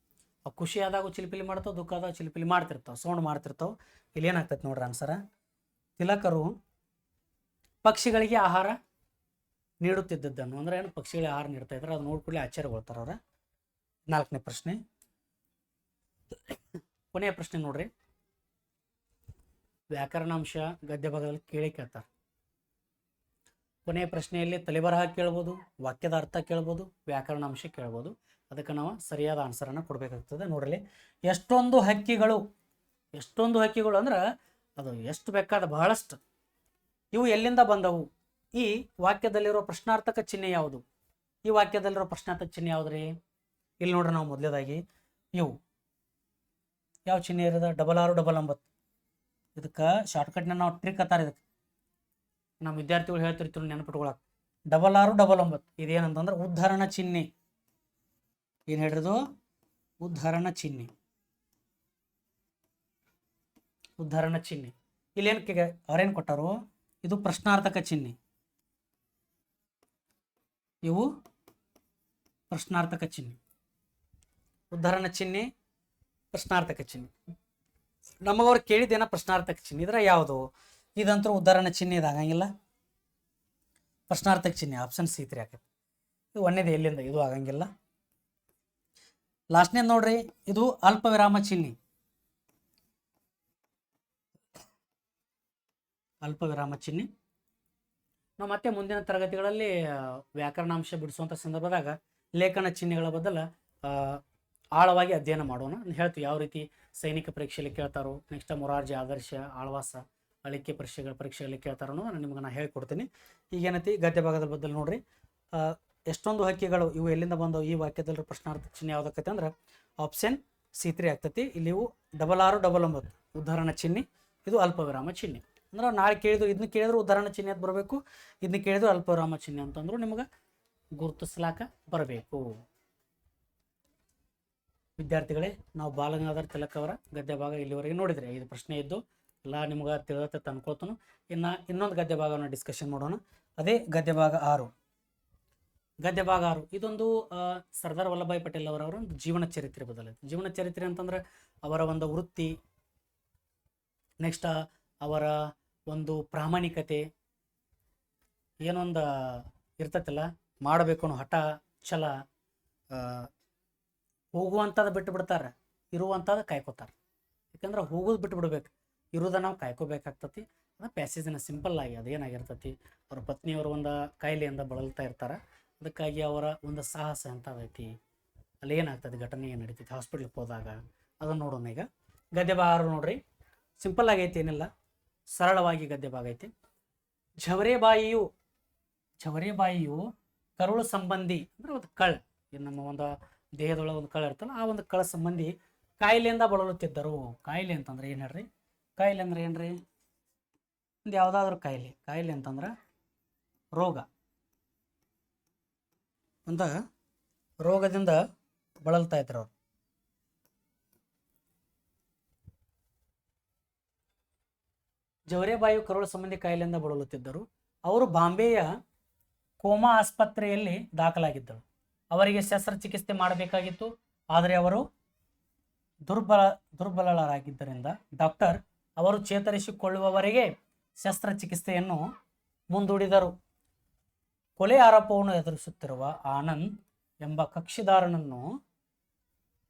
ಖುಷಿ ಆದಾಗ ಚಿಲಿಪಿಲಿ ಮಾಡ್ತಾವೆ, ದುಃಖ ಆದಾಗ ಚಿಲಿಪಿಲಿ ಮಾಡ್ತಿರ್ತಾವೆ, ಸೌಂಡ್ ಮಾಡ್ತಿರ್ತಾವೆ. ಇಲ್ಲಿ ಏನಾಗ್ತೈತೆ ನೋಡ್ರಿ ಆನ್ಸರ, ತಿಲಕರು ಪಕ್ಷಿಗಳಿಗೆ ಆಹಾರ ನೀಡುತ್ತಿದ್ದದ್ದನ್ನು ಅಂದ್ರೆ ಏನು, ಪಕ್ಷಿಗಳಿಗೆ ಆಹಾರ ನೀಡ್ತಾ ಇದ್ದಾರೆ, ಅದು ನೋಡ್ಕೊಳ್ಳಿ ಆಶ್ಚರ್ಯಗೊಳ್ತಾರೆ ಅವ್ರ. 4ನೇ ಪ್ರಶ್ನೆ, ಕೊನೆಯ ಪ್ರಶ್ನೆ ನೋಡ್ರಿ, ವ್ಯಾಕರಣಾಂಶ ಗದ್ಯ ಭಾಗದಲ್ಲಿ ಕೇಳ್ತಾರೆ. ಕೊನೆಯ ಪ್ರಶ್ನೆಯಲ್ಲಿ ತಲೆಬರಹ ಕೇಳ್ಬೋದು, ವಾಕ್ಯದ ಅರ್ಥ ಕೇಳ್ಬೋದು, ವ್ಯಾಕರಣಾಂಶ ಕೇಳ್ಬೋದು. ಅದಕ್ಕೆ ನಾವು ಸರಿಯಾದ ಆನ್ಸರನ್ನು ಕೊಡಬೇಕಾಗ್ತದೆ. ನೋಡ್ರಿ, ಎಷ್ಟೊಂದು ಹಕ್ಕಿಗಳು ಅಂದ್ರೆ ಅದು ಎಷ್ಟು ಬೇಕಾದ ಬಹಳಷ್ಟು. ಇವು ಎಲ್ಲಿಂದ ಬಂದವು? ಈ ವಾಕ್ಯದಲ್ಲಿರೋ ಪ್ರಶ್ನಾರ್ಥಕ ಚಿಹ್ನೆ ಯಾವುದು? ಈ ವಾಕ್ಯದಲ್ಲಿರೋ ಪ್ರಶ್ನಾರ್ಥಕ ಚಿಹ್ನೆ ಯಾವುದ್ರಿ? ಇಲ್ಲಿ ನೋಡ್ರಿ, ನಾವು ಮೊದಲೇದಾಗಿ ಇವು ಯಾವ ಚಿಹ್ನೆ ಇರೋದ? 6699. ಇದಕ್ಕೆ ಶಾರ್ಟ್ಕಟ್ನ ನಾವು ಟ್ರಿಕ್ ಅತ್ತಾರ. ಇದಕ್ಕೆ ನಮ್ಮ ವಿದ್ಯಾರ್ಥಿಗಳು ಹೇಳ್ತಿರ್ತೀವಿ ನೆನಪಿಟ್ಕೊಳಕ್ಕೆ. 6699 ಇದೇನಂತಂದ್ರೆ ಉದ್ಧರಣ ಚಿಹ್ನೆ. ಏನು ಹೇಳಿರೋದು? ಉದ್ಧರಣ ಚಿಹ್ನೆ. ಇಲ್ಲೇನು ಅವ್ರೇನು ಕೊಟ್ಟರು, ಇದು ಪ್ರಶ್ನಾರ್ಥಕ ಚಿಹ್ನೆ, ಇವು ಪ್ರಶ್ನಾರ್ಥಕ ಚಿಹ್ನೆ, ಉದ್ಧರಣ ಚಿಹ್ನೆ, ಪ್ರಶ್ನಾರ್ಥಕ ಚಿಹ್ನೆ. ನಮಗವ್ರು ಕೇಳಿದ್ದೇನ ಪ್ರಶ್ನಾರ್ಥಕ ಚಿಹ್ನೆ ಇದ್ರೆ ಯಾವುದು, ಇದಂತೂ ಉದ್ಧರಣ ಚಿಹ್ನೆ ಇದಾಗಂಗಿಲ್ಲ, ಪ್ರಶ್ನಾರ್ಥಕ ಚಿಹ್ನೆ ಆಪ್ಷನ್ ಸಿ 3 ಆಕೈತಿ. ಇದು ಒಂದೇದು ಎಲ್ಲಿಂದ, ಇದು ಆಗಂಗಿಲ್ಲ. ಲಾಸ್ಟ್ನೇದು ನೋಡ್ರಿ, ಇದು ಅಲ್ಪ ವಿರಾಮ ಚಿಹ್ನೆ, ಅಲ್ಪ ವಿರಾಮ ಚಿಹ್ನೆ. ನಾವು ಮತ್ತೆ ಮುಂದಿನ ತರಗತಿಗಳಲ್ಲಿ ವ್ಯಾಕರಣಾಂಶ ಬಿಡಿಸುವಂಥ ಸಂದರ್ಭದಾಗ ಲೇಖನ ಚಿಹ್ನೆಗಳ ಬದಲ ಆಳವಾಗಿ ಅಧ್ಯಯನ ಮಾಡೋಣ. ಹೇಳ್ತೀವಿ ಯಾವ ರೀತಿ ಸೈನಿಕ ಪರೀಕ್ಷೆಯಲ್ಲಿ ಕೇಳ್ತಾರೋ, ನೆಕ್ಸ್ಟ್ ಮೊರಾರ್ಜಿ, ಆದರ್ಶ, ಆಳ್ವಾಸ, ಅಳಿಕೆ ಪರೀಕ್ಷೆಯಲ್ಲಿ ಕೇಳ್ತಾರೋ ನಾನು ನಿಮ್ಗೆ ನಾನು ಹೇಳ್ಕೊಡ್ತೀನಿ. ಈಗೇನೈತಿ ಗದ್ಯ ಭಾಗದ ಬದಲು ನೋಡ್ರಿ, ಎಷ್ಟೊಂದು ಹಕ್ಕಿಗಳು ಇವು ಎಲ್ಲಿಂದ ಬಂದವು, ಈ ವಾಕ್ಯದಲ್ಲಿ ಪ್ರಶ್ನಾರ್ಥ ಚಿಹ್ನೆ ಯಾವುದಾಕೈತೆ ಅಂದ್ರೆ ಆಪ್ಷನ್ ಸಿ 3 ಆಗ್ತೈತಿ. ಇಲ್ಲಿ ಇವು 6699 ಉದ್ಧರಣ ಚಿಹ್ನೆ, ಇದು ಅಲ್ಪ ವಿರಾಮ ಚಿಹ್ನೆ. ಅಂದ್ರೆ ನಾಳೆ ಕೇಳಿದ್ರು, ಇದನ್ನ ಕೇಳಿದ್ರು ಉದ್ಧರಣ ಚಿಹ್ನೆ ಅಂತ ಬರಬೇಕು, ಇದನ್ನ ಕೇಳಿದ್ರು ಅಲ್ಪ ವಿರಾಮ ಚಿಹ್ನೆ ಅಂತಂದ್ರು ನಿಮ್ಗೆ ಗುರುತಿಸ್ಲಾಕ ಬರಬೇಕು. ವಿದ್ಯಾರ್ಥಿಗಳೇ, ನಾವು ಬಾಲಗಂಗಾಧರ ತಿಲಕ್ ಅವರ ಗದ್ಯ ಭಾಗ ಇಲ್ಲಿವರೆಗೆ ನೋಡಿದ್ರೆ 5 ಪ್ರಶ್ನೆ ಇದ್ದು ಎಲ್ಲ ನಿಮ್ಗೆ ತಿಳಿದತ್ತೆ ತಂದ್ಕೊಳ್ತಾನು. ಇನ್ನೊಂದು ಗದ್ಯ ಭಾಗವನ್ನು ಡಿಸ್ಕಷನ್ ಮಾಡೋಣ. ಅದೇ ಗದ್ಯ ಭಾಗ 6. ಗದ್ಯ ಭಾಗ 6 ಇದೊಂದು ಸರ್ದಾರ್ ವಲ್ಲಭಾಯ್ ಪಟೇಲ್ ಅವರ ಒಂದು ಜೀವನ ಚರಿತ್ರೆ ಬದಲಾಯಿತು. ಜೀವನ ಚರಿತ್ರೆ ಅಂತಂದ್ರೆ ಅವರ ಒಂದು ವೃತ್ತಿ, ನೆಕ್ಸ್ಟ್ ಅವರ ಒಂದು ಪ್ರಾಮಾಣಿಕತೆ, ಏನೊಂದು ಇರ್ತತಿಲ್ಲ ಮಾಡಬೇಕು ಅನ್ನೋ ಹಠ, ಛಲ, ಹೋಗುವಂಥದ್ದು ಬಿಟ್ಟು ಬಿಡ್ತಾರೆ, ಇರುವಂಥದ್ದು ಕಾಯ್ಕೋತಾರೆ. ಯಾಕಂದ್ರೆ ಹೋಗೋದು ಬಿಟ್ಟು ಬಿಡ್ಬೇಕು, ಇರೋದ ನಾವು ಕಾಯ್ಕೋಬೇಕಾಗ್ತತಿ. ಅದು ಪ್ಯಾಸೇಜಿನ ಸಿಂಪಲ್ ಆಗಿ ಅದೇನಾಗಿರ್ತತಿ, ಅವ್ರ ಪತ್ನಿಯವರು ಒಂದು ಕಾಯಿಲೆಯಿಂದ ಬಳಲ್ತಾ ಇರ್ತಾರೆ, ಅದಕ್ಕಾಗಿ ಅವರ ಒಂದು ಸಾಹಸ ಎಂಥದೈತಿ, ಅಲ್ಲಿ ಏನಾಗ್ತದೆ, ಘಟನೆ ಏನು ನಡೀತೈತಿ ಹಾಸ್ಪಿಟ್ಲಿಗೆ ಹೋದಾಗ, ಅದನ್ನು ನೋಡೋಣ. ಈಗ ಗದ್ಯ ಭಾಗ ನೋಡ್ರಿ, ಸಿಂಪಲ್ ಆಗೈತಿ, ಏನಿಲ್ಲ, ಸರಳವಾಗಿ ಗದ್ಯ ಭಾಗ ಐತಿ. ಝವರೇಬಾಯಿಯು ಕರುಳು ಸಂಬಂಧಿ ಅಂದ್ರೆ ಒಂದು ಕಳ್ಳ, ನಮ್ಮ ಒಂದು ದೇಹದೊಳಗೆ ಒಂದು ಕಳ್ಳ ಇರ್ತಲ್ಲ, ಆ ಒಂದು ಕಳ್ಳ ಸಂಬಂಧಿ ಕಾಯಿಲೆಯಿಂದ ಬಳಲುತ್ತಿದ್ದರು. ಕಾಯಿಲೆ ಅಂತಂದ್ರೆ ಏನು ಹೇಳ್ರಿ, ಕಾಯಿಲೆ ಅಂದ್ರೆ ಏನ್ರಿ, ಒಂದು ಯಾವುದಾದ್ರೂ ಕಾಯಿಲೆ ಅಂತಂದ್ರೆ ರೋಗ, ಒಂದು ರೋಗದಿಂದ ಬಳಲ್ತಾ ಇದ್ರು ಅವ್ರು. ಜವರೇಬಾಯಿ ಕರುಳು ಸಂಬಂಧಿ ಕಾಯಿಲೆಯಿಂದ ಬಳಲುತ್ತಿದ್ದರು. ಅವರು ಬಾಂಬೆಯ ಕೋಮಾ ಆಸ್ಪತ್ರೆಯಲ್ಲಿ ದಾಖಲಾಗಿದ್ದರು. ಅವರಿಗೆ ಶಸ್ತ್ರಚಿಕಿತ್ಸೆ ಮಾಡಬೇಕಾಗಿತ್ತು, ಆದರೆ ಅವರು ದುರ್ಬಲರಾಗಿದ್ದರಿಂದ ಡಾಕ್ಟರ್ ಅವರು ಚೇತರಿಸಿಕೊಳ್ಳುವವರೆಗೆ ಶಸ್ತ್ರಚಿಕಿತ್ಸೆಯನ್ನು ಮುಂದೂಡಿದರು. ಕೊಲೆ ಆರೋಪವನ್ನು ಎದುರಿಸುತ್ತಿರುವ ಆನಂದ್ ಎಂಬ ಕಕ್ಷಿದಾರನನ್ನು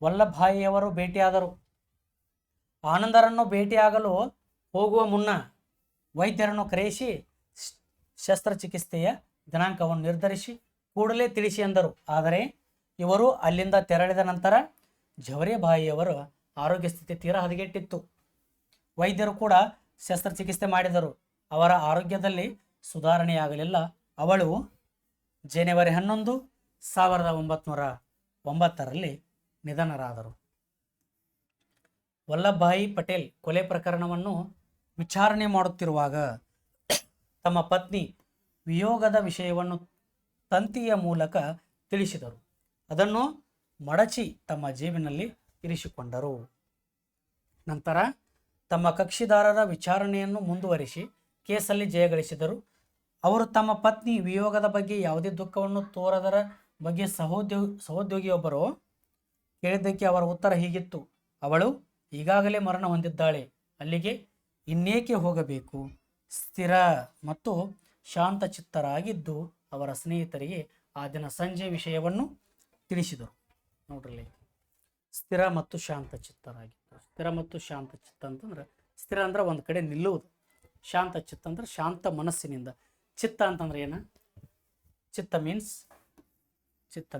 ವಲ್ಲಭಾಯಿಯವರು ಭೇಟಿಯಾದರು. ಆನಂದರನ್ನು ಭೇಟಿಯಾಗಲು ಹೋಗುವ ಮುನ್ನ ವೈದ್ಯರನ್ನು ಕರೆಯಿಸಿ ಶಸ್ತ್ರಚಿಕಿತ್ಸೆಯ ದಿನಾಂಕವನ್ನು ನಿರ್ಧರಿಸಿ ಕೂಡಲೇ ತಿಳಿಸಿ ಎಂದರು. ಆದರೆ ಇವರು ಅಲ್ಲಿಂದ ತೆರಳಿದ ನಂತರ ಝವರೇಬಾಯಿಯವರ ಆರೋಗ್ಯ ಸ್ಥಿತಿ ತೀರಾ ಹದಗೆಟ್ಟಿತ್ತು. ವೈದ್ಯರು ಕೂಡ ಶಸ್ತ್ರಚಿಕಿತ್ಸೆ ಮಾಡಿದರು. ಅವರ ಆರೋಗ್ಯದಲ್ಲಿ ಸುಧಾರಣೆಯಾಗಲಿಲ್ಲ. ಅವಳು ಜನವರಿ 11, 1909ರಲ್ಲಿ ನಿಧನರಾದರು. ವಲ್ಲಭಭಾಯಿ ಪಟೇಲ್ ಕೊಲೆ ಪ್ರಕರಣವನ್ನು ವಿಚಾರಣೆ ಮಾಡುತ್ತಿರುವಾಗ ತಮ್ಮ ಪತ್ನಿ ವಿಯೋಗದ ವಿಷಯವನ್ನು ತಂತಿಯ ಮೂಲಕ ತಿಳಿಸಿದರು. ಅದನ್ನು ಮಡಚಿ ತಮ್ಮ ಜೇಬಿನಲ್ಲಿ ಇರಿಸಿಕೊಂಡರು. ನಂತರ ತಮ್ಮ ಕಕ್ಷಿದಾರರ ವಿಚಾರಣೆಯನ್ನು ಮುಂದುವರಿಸಿ ಕೇಸಲ್ಲಿ ಜಯಗಳಿಸಿದರು. ಅವರು ತಮ್ಮ ಪತ್ನಿ ವಿಯೋಗದ ಬಗ್ಗೆ ಯಾವುದೇ ದುಃಖವನ್ನು ತೋರದರ ಬಗ್ಗೆ ಸಹೋದ್ಯೋಗಿಯೊಬ್ಬರು ಕೇಳಿದ್ದಕ್ಕೆ ಅವರ ಉತ್ತರ ಹೀಗಿತ್ತು: ಅವಳು ಈಗಾಗಲೇ ಮರಣ ಹೊಂದಿದ್ದಾಳೆ, ಅಲ್ಲಿಗೆ ಇನ್ನೇಕೆ ಹೋಗಬೇಕು? ಸ್ಥಿರ ಮತ್ತು ಶಾಂತಚಿತ್ತರಾಗಿದ್ದು ಅವರ ಸ್ನೇಹಿತರಿಗೆ ಆ ದಿನ ಸಂಜೆ ವಿಷಯವನ್ನು ತಿಳಿಸಿದರು. ನೋಡ್ರಲ್ಲಿ, ಸ್ಥಿರ ಮತ್ತು ಶಾಂತಚಿತ್ತರಾಗಿದ್ದು. ಸ್ಥಿರ ಮತ್ತು ಶಾಂತಚಿತ್ತ ಅಂತಂದ್ರೆ, ಸ್ಥಿರ ಅಂದ್ರೆ ಒಂದು ಕಡೆ ನಿಲ್ಲುವುದು, ಶಾಂತಚಿತ್ತ ಅಂದ್ರೆ ಶಾಂತ ಮನಸ್ಸಿನಿಂದ. ಚಿತ್ತ ಅಂತಂದ್ರೆ ಏನು? ಚಿತ್ತ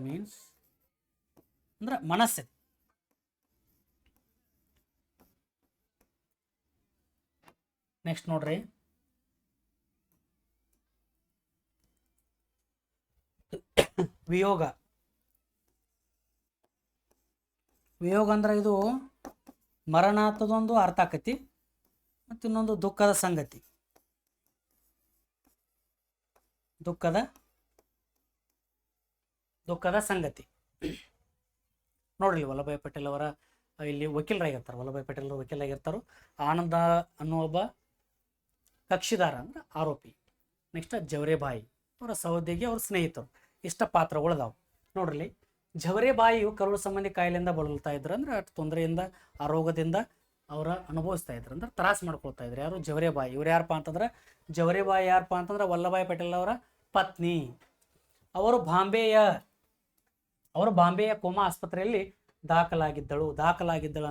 ಮೀನ್ಸ್ ಅಂದ್ರೆ ಮನಸ್ಸು. ನೆಕ್ಸ್ಟ್ ನೋಡ್ರಿ, ವಿಯೋಗ. ವಿಯೋಗ ಅಂದ್ರೆ ಇದು ಮರಣ ಅಂತದೊಂದು ಅರ್ಥ ಆಕತಿ, ಮತ್ತು ಇನ್ನೊಂದು ದುಃಖದ ಸಂಗತಿ. ದುಃಖದ ಸಂಗತಿ ನೋಡ್ರಿ. ವಲ್ಲಭಾಯ್ ಪಟೇಲ್ ಅವರ ಇಲ್ಲಿ ವಕೀಲರಾಗಿರ್ತಾರೆ. ವಲ್ಲಭಾಯ್ ಪಟೇಲ್ ಅವರು ವಕೀಲರಾಗಿರ್ತಾರೋ. ಆನಂದ ಅನ್ನೋ ಒಬ್ಬ ಕಕ್ಷಿದಾರ ಅಂದ್ರೆ ಆರೋಪಿ. ನೆಕ್ಸ್ಟ್ ಜವರೇಬಾಯಿ ಅವರ ಸಹೋದ್ಯೋಗಿ, ಅವ್ರ ಸ್ನೇಹಿತರು. ಇಷ್ಟ ಪಾತ್ರಗಳದಾವು ನೋಡ್ರಿ. ಜವರೇಬಾಯಿಯು ಕರುಳು ಸಂಬಂಧಿ ಕಾಯಿಲೆಯಿಂದ ಬಳಲ್ತಾ ಇದ್ರು, ಅಂದ್ರೆ ತೊಂದರೆಯಿಂದ ಆ ರೋಗದಿಂದ ಅವರ ಅನುಭವಿಸ್ತಾ ಇದ್ರು, ಅಂದ್ರೆ ತ್ರಾಸ ಮಾಡ್ಕೊಳ್ತಾ ಇದ್ರು. ಯಾರು? ಜವರೇಬಾಯಿ. ಇವ್ರು ಯಾರಪ್ಪ ಅಂತಂದ್ರೆ, ಜವರೇಬಾಯಿ ಯಾರಪ್ಪ ಅಂತಂದ್ರೆ ವಲ್ಲಭಾಯ್ ಪಟೇಲ್ ಅವರ ಪತ್ನಿ. ಅವರು ಬಾಂಬೆಯ ಕೋಮಾ ಆಸ್ಪತ್ರೆಯಲ್ಲಿ ದಾಖಲಾಗಿದ್ದಳು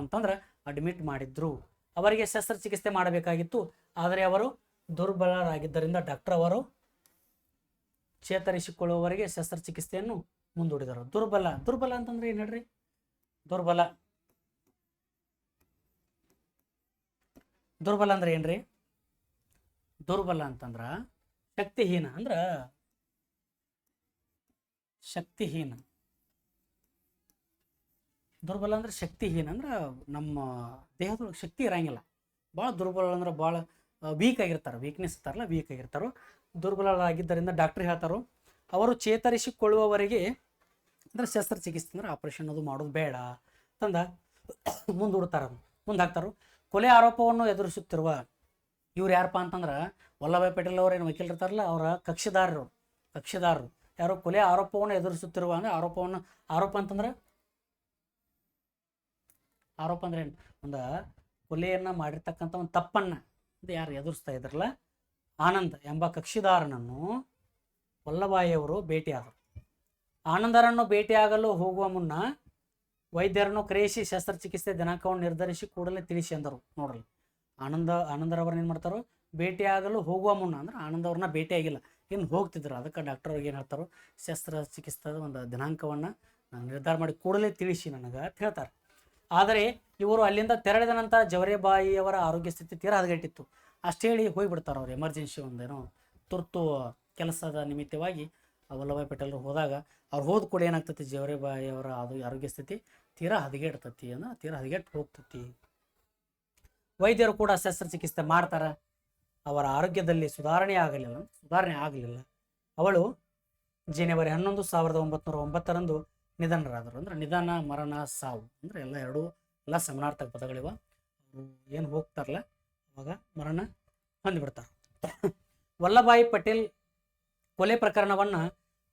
ಅಂತಂದ್ರೆ ಅಡ್ಮಿಟ್ ಮಾಡಿದ್ರು. ಅವರಿಗೆ ಶಸ್ತ್ರಚಿಕಿತ್ಸೆ ಮಾಡಬೇಕಾಗಿತ್ತು, ಆದರೆ ಅವರು ದುರ್ಬಲರಾಗಿದ್ದರಿಂದ ಡಾಕ್ಟರ್ ಅವರು ಚೇತರಿಸಿಕೊಳ್ಳುವವರೆಗೆ ಶಸ್ತ್ರಚಿಕಿತ್ಸೆಯನ್ನು ಮುಂದೂಡಿದರು. ದುರ್ಬಲ ಅಂತಂದ್ರೆ ಏನು ಹೇಳ್ರಿ? ದುರ್ಬಲ ಅಂದ್ರೆ ಏನ್ರಿ? ದುರ್ಬಲ ಅಂತಂದ್ರ ಶಕ್ತಿಹೀನ, ಅಂದ್ರ ಶಕ್ತಿಹೀನ. ದುರ್ಬಲ ಅಂದ್ರೆ ಶಕ್ತಿಹೀನ, ಅಂದ್ರೆ ನಮ್ಮ ದೇಹದೊಳಗೆ ಶಕ್ತಿ ಇರಂಗಿಲ್ಲ. ಭಾಳ ದುರ್ಬಲ ಅಂದ್ರೆ ಭಾಳ ವೀಕ್ ಆಗಿರ್ತಾರೆ, ವೀಕ್ನೆಸ್ ಇರ್ತಾರಲ್ಲ, ವೀಕ್ ಆಗಿರ್ತಾರೋ. ದುರ್ಬಲರಾಗಿದ್ದರಿಂದ ಡಾಕ್ಟರ್ ಹೇಳ್ತಾರೋ ಅವರು ಚೇತರಿಸಿಕೊಳ್ಳುವವರೆಗೆ, ಅಂದ್ರೆ ಶಸ್ತ್ರಚಿಕಿತ್ಸೆ ಅಂದ್ರೆ ಆಪರೇಷನ್ ಅದು ಮಾಡೋದು ಬೇಡ ತಂದ ಮುಂದಾಗ್ತಾರೋ. ಕೊಲೆ ಆರೋಪವನ್ನು ಎದುರಿಸುತ್ತಿರುವ ಇವ್ರು ಯಾರಪ್ಪ ಅಂತಂದ್ರೆ ವಲ್ಲಭಾಯ್ ಪಟೇಲ್ ಅವ್ರು ಏನು ವಕೀಲರು ಇರ್ತಾರಲ್ಲ, ಅವರ ಕಕ್ಷಿದಾರರು. ಯಾರು? ಕೊಲೆ ಆರೋಪವನ್ನು ಎದುರಿಸುತ್ತಿರುವ, ಅಂದ್ರೆ ಆರೋಪ ಅಂತಂದ್ರೆ ಏನು? ಒಂದು ಕೊಲೆಯನ್ನ ಮಾಡಿರ್ತಕ್ಕಂಥ ಒಂದು ತಪ್ಪನ್ನ ಯಾರು ಎದುರಿಸ್ತಾ ಇದ್ರಲ್ಲ, ಆನಂದ್ ಎಂಬ ಕಕ್ಷಿದಾರನನ್ನು ವಲ್ಲಭಾಯಿಯವರು ಭೇಟಿಯಾದರು. ಆನಂದರನ್ನು ಭೇಟಿಯಾಗಲು ಹೋಗುವ ಮುನ್ನ ವೈದ್ಯರನ್ನು ಕರೆಯಿಸಿ ಶಸ್ತ್ರಚಿಕಿತ್ಸೆ ದಿನಾಂಕವನ್ನು ನಿರ್ಧರಿಸಿ ಕೂಡಲೇ ತಿಳಿಸಿ ಅಂದರು. ನೋಡ್ರಿ, ಆನಂದರವ್ರನ್ನ ಏನು ಮಾಡ್ತಾರೋ, ಭೇಟಿಯಾಗಲು ಹೋಗುವ ಮುನ್ನ, ಅಂದ್ರೆ ಆನಂದ್ ಅವ್ರನ್ನ ಭೇಟಿಯಾಗಿಲ್ಲ, ಇನ್ನು ಹೋಗ್ತಿದ್ರು. ಅದಕ್ಕೆ ಡಾಕ್ಟರ್ ಅವ್ರಿಗೆ ಏನು ಹೇಳ್ತಾರೋ, ಶಸ್ತ್ರಚಿಕಿತ್ಸೆದ ಒಂದು ದಿನಾಂಕವನ್ನು ನಿರ್ಧಾರ ಮಾಡಿ ಕೂಡಲೇ ತಿಳಿಸಿ ನನಗೆ ಅಂತ ಹೇಳ್ತಾರೆ. ಆದರೆ ಇವರು ಅಲ್ಲಿಂದ ತೆರಳಿದ ನಂತರ ಜವರೇಬಾಯಿಯವರ ಆರೋಗ್ಯ ಸ್ಥಿತಿ ತೀರಾ ಹದಗೆಟ್ಟಿತ್ತು. ಅಷ್ಟೇ ಹೇಳಿ ಹೋಗಿಬಿಡ್ತಾರೆ ಅವ್ರು. ಎಮರ್ಜೆನ್ಸಿ ಒಂದೇನೋ ತುರ್ತು ಕೆಲಸದ ನಿಮಿತ್ತವಾಗಿ ವಲ್ಲಭಾಯ್ ಪಟೇಲ್ ಹೋದಾಗ, ಅವ್ರು ಹೋದ ಕೂಡ ಏನಾಗ್ತತಿ, ಜವರೇಬಾಯಿಯವರ ಆರೋಗ್ಯ ಸ್ಥಿತಿ ತೀರಾ ಹದಗೆಡ್ತತಿ, ಅಂದ್ರೆ ತೀರಾ ಹದಗೆಟ್ಟು ಹೋಗ್ತತಿ. ವೈದ್ಯರು ಕೂಡ ಶಸ್ತ್ರಚಿಕಿತ್ಸೆ ಮಾಡ್ತಾರೆ. ಅವರ ಆರೋಗ್ಯದಲ್ಲಿ ಸುಧಾರಣೆ ಆಗಲಿಲ್ಲ. ಅವಳು ಜನವರಿ 11, 1909 ನಿಧನರಾದರು. ಅಂದ್ರೆ ನಿಧನ, ಮರಣ, ಸಾವು ಅಂದ್ರೆ ಎಲ್ಲ ಸಮಾನಾರ್ಥಕ ಪದಗಳಿವ. ಏನು ಹೋಗ್ತಾರಲ್ಲ ಅವಾಗ ಮರಣ ಹೊಂದಿಬಿಡ್ತಾರೆ. ವಲ್ಲಭಾಯ್ ಪಟೇಲ್ ಕೊಲೆ ಪ್ರಕರಣವನ್ನು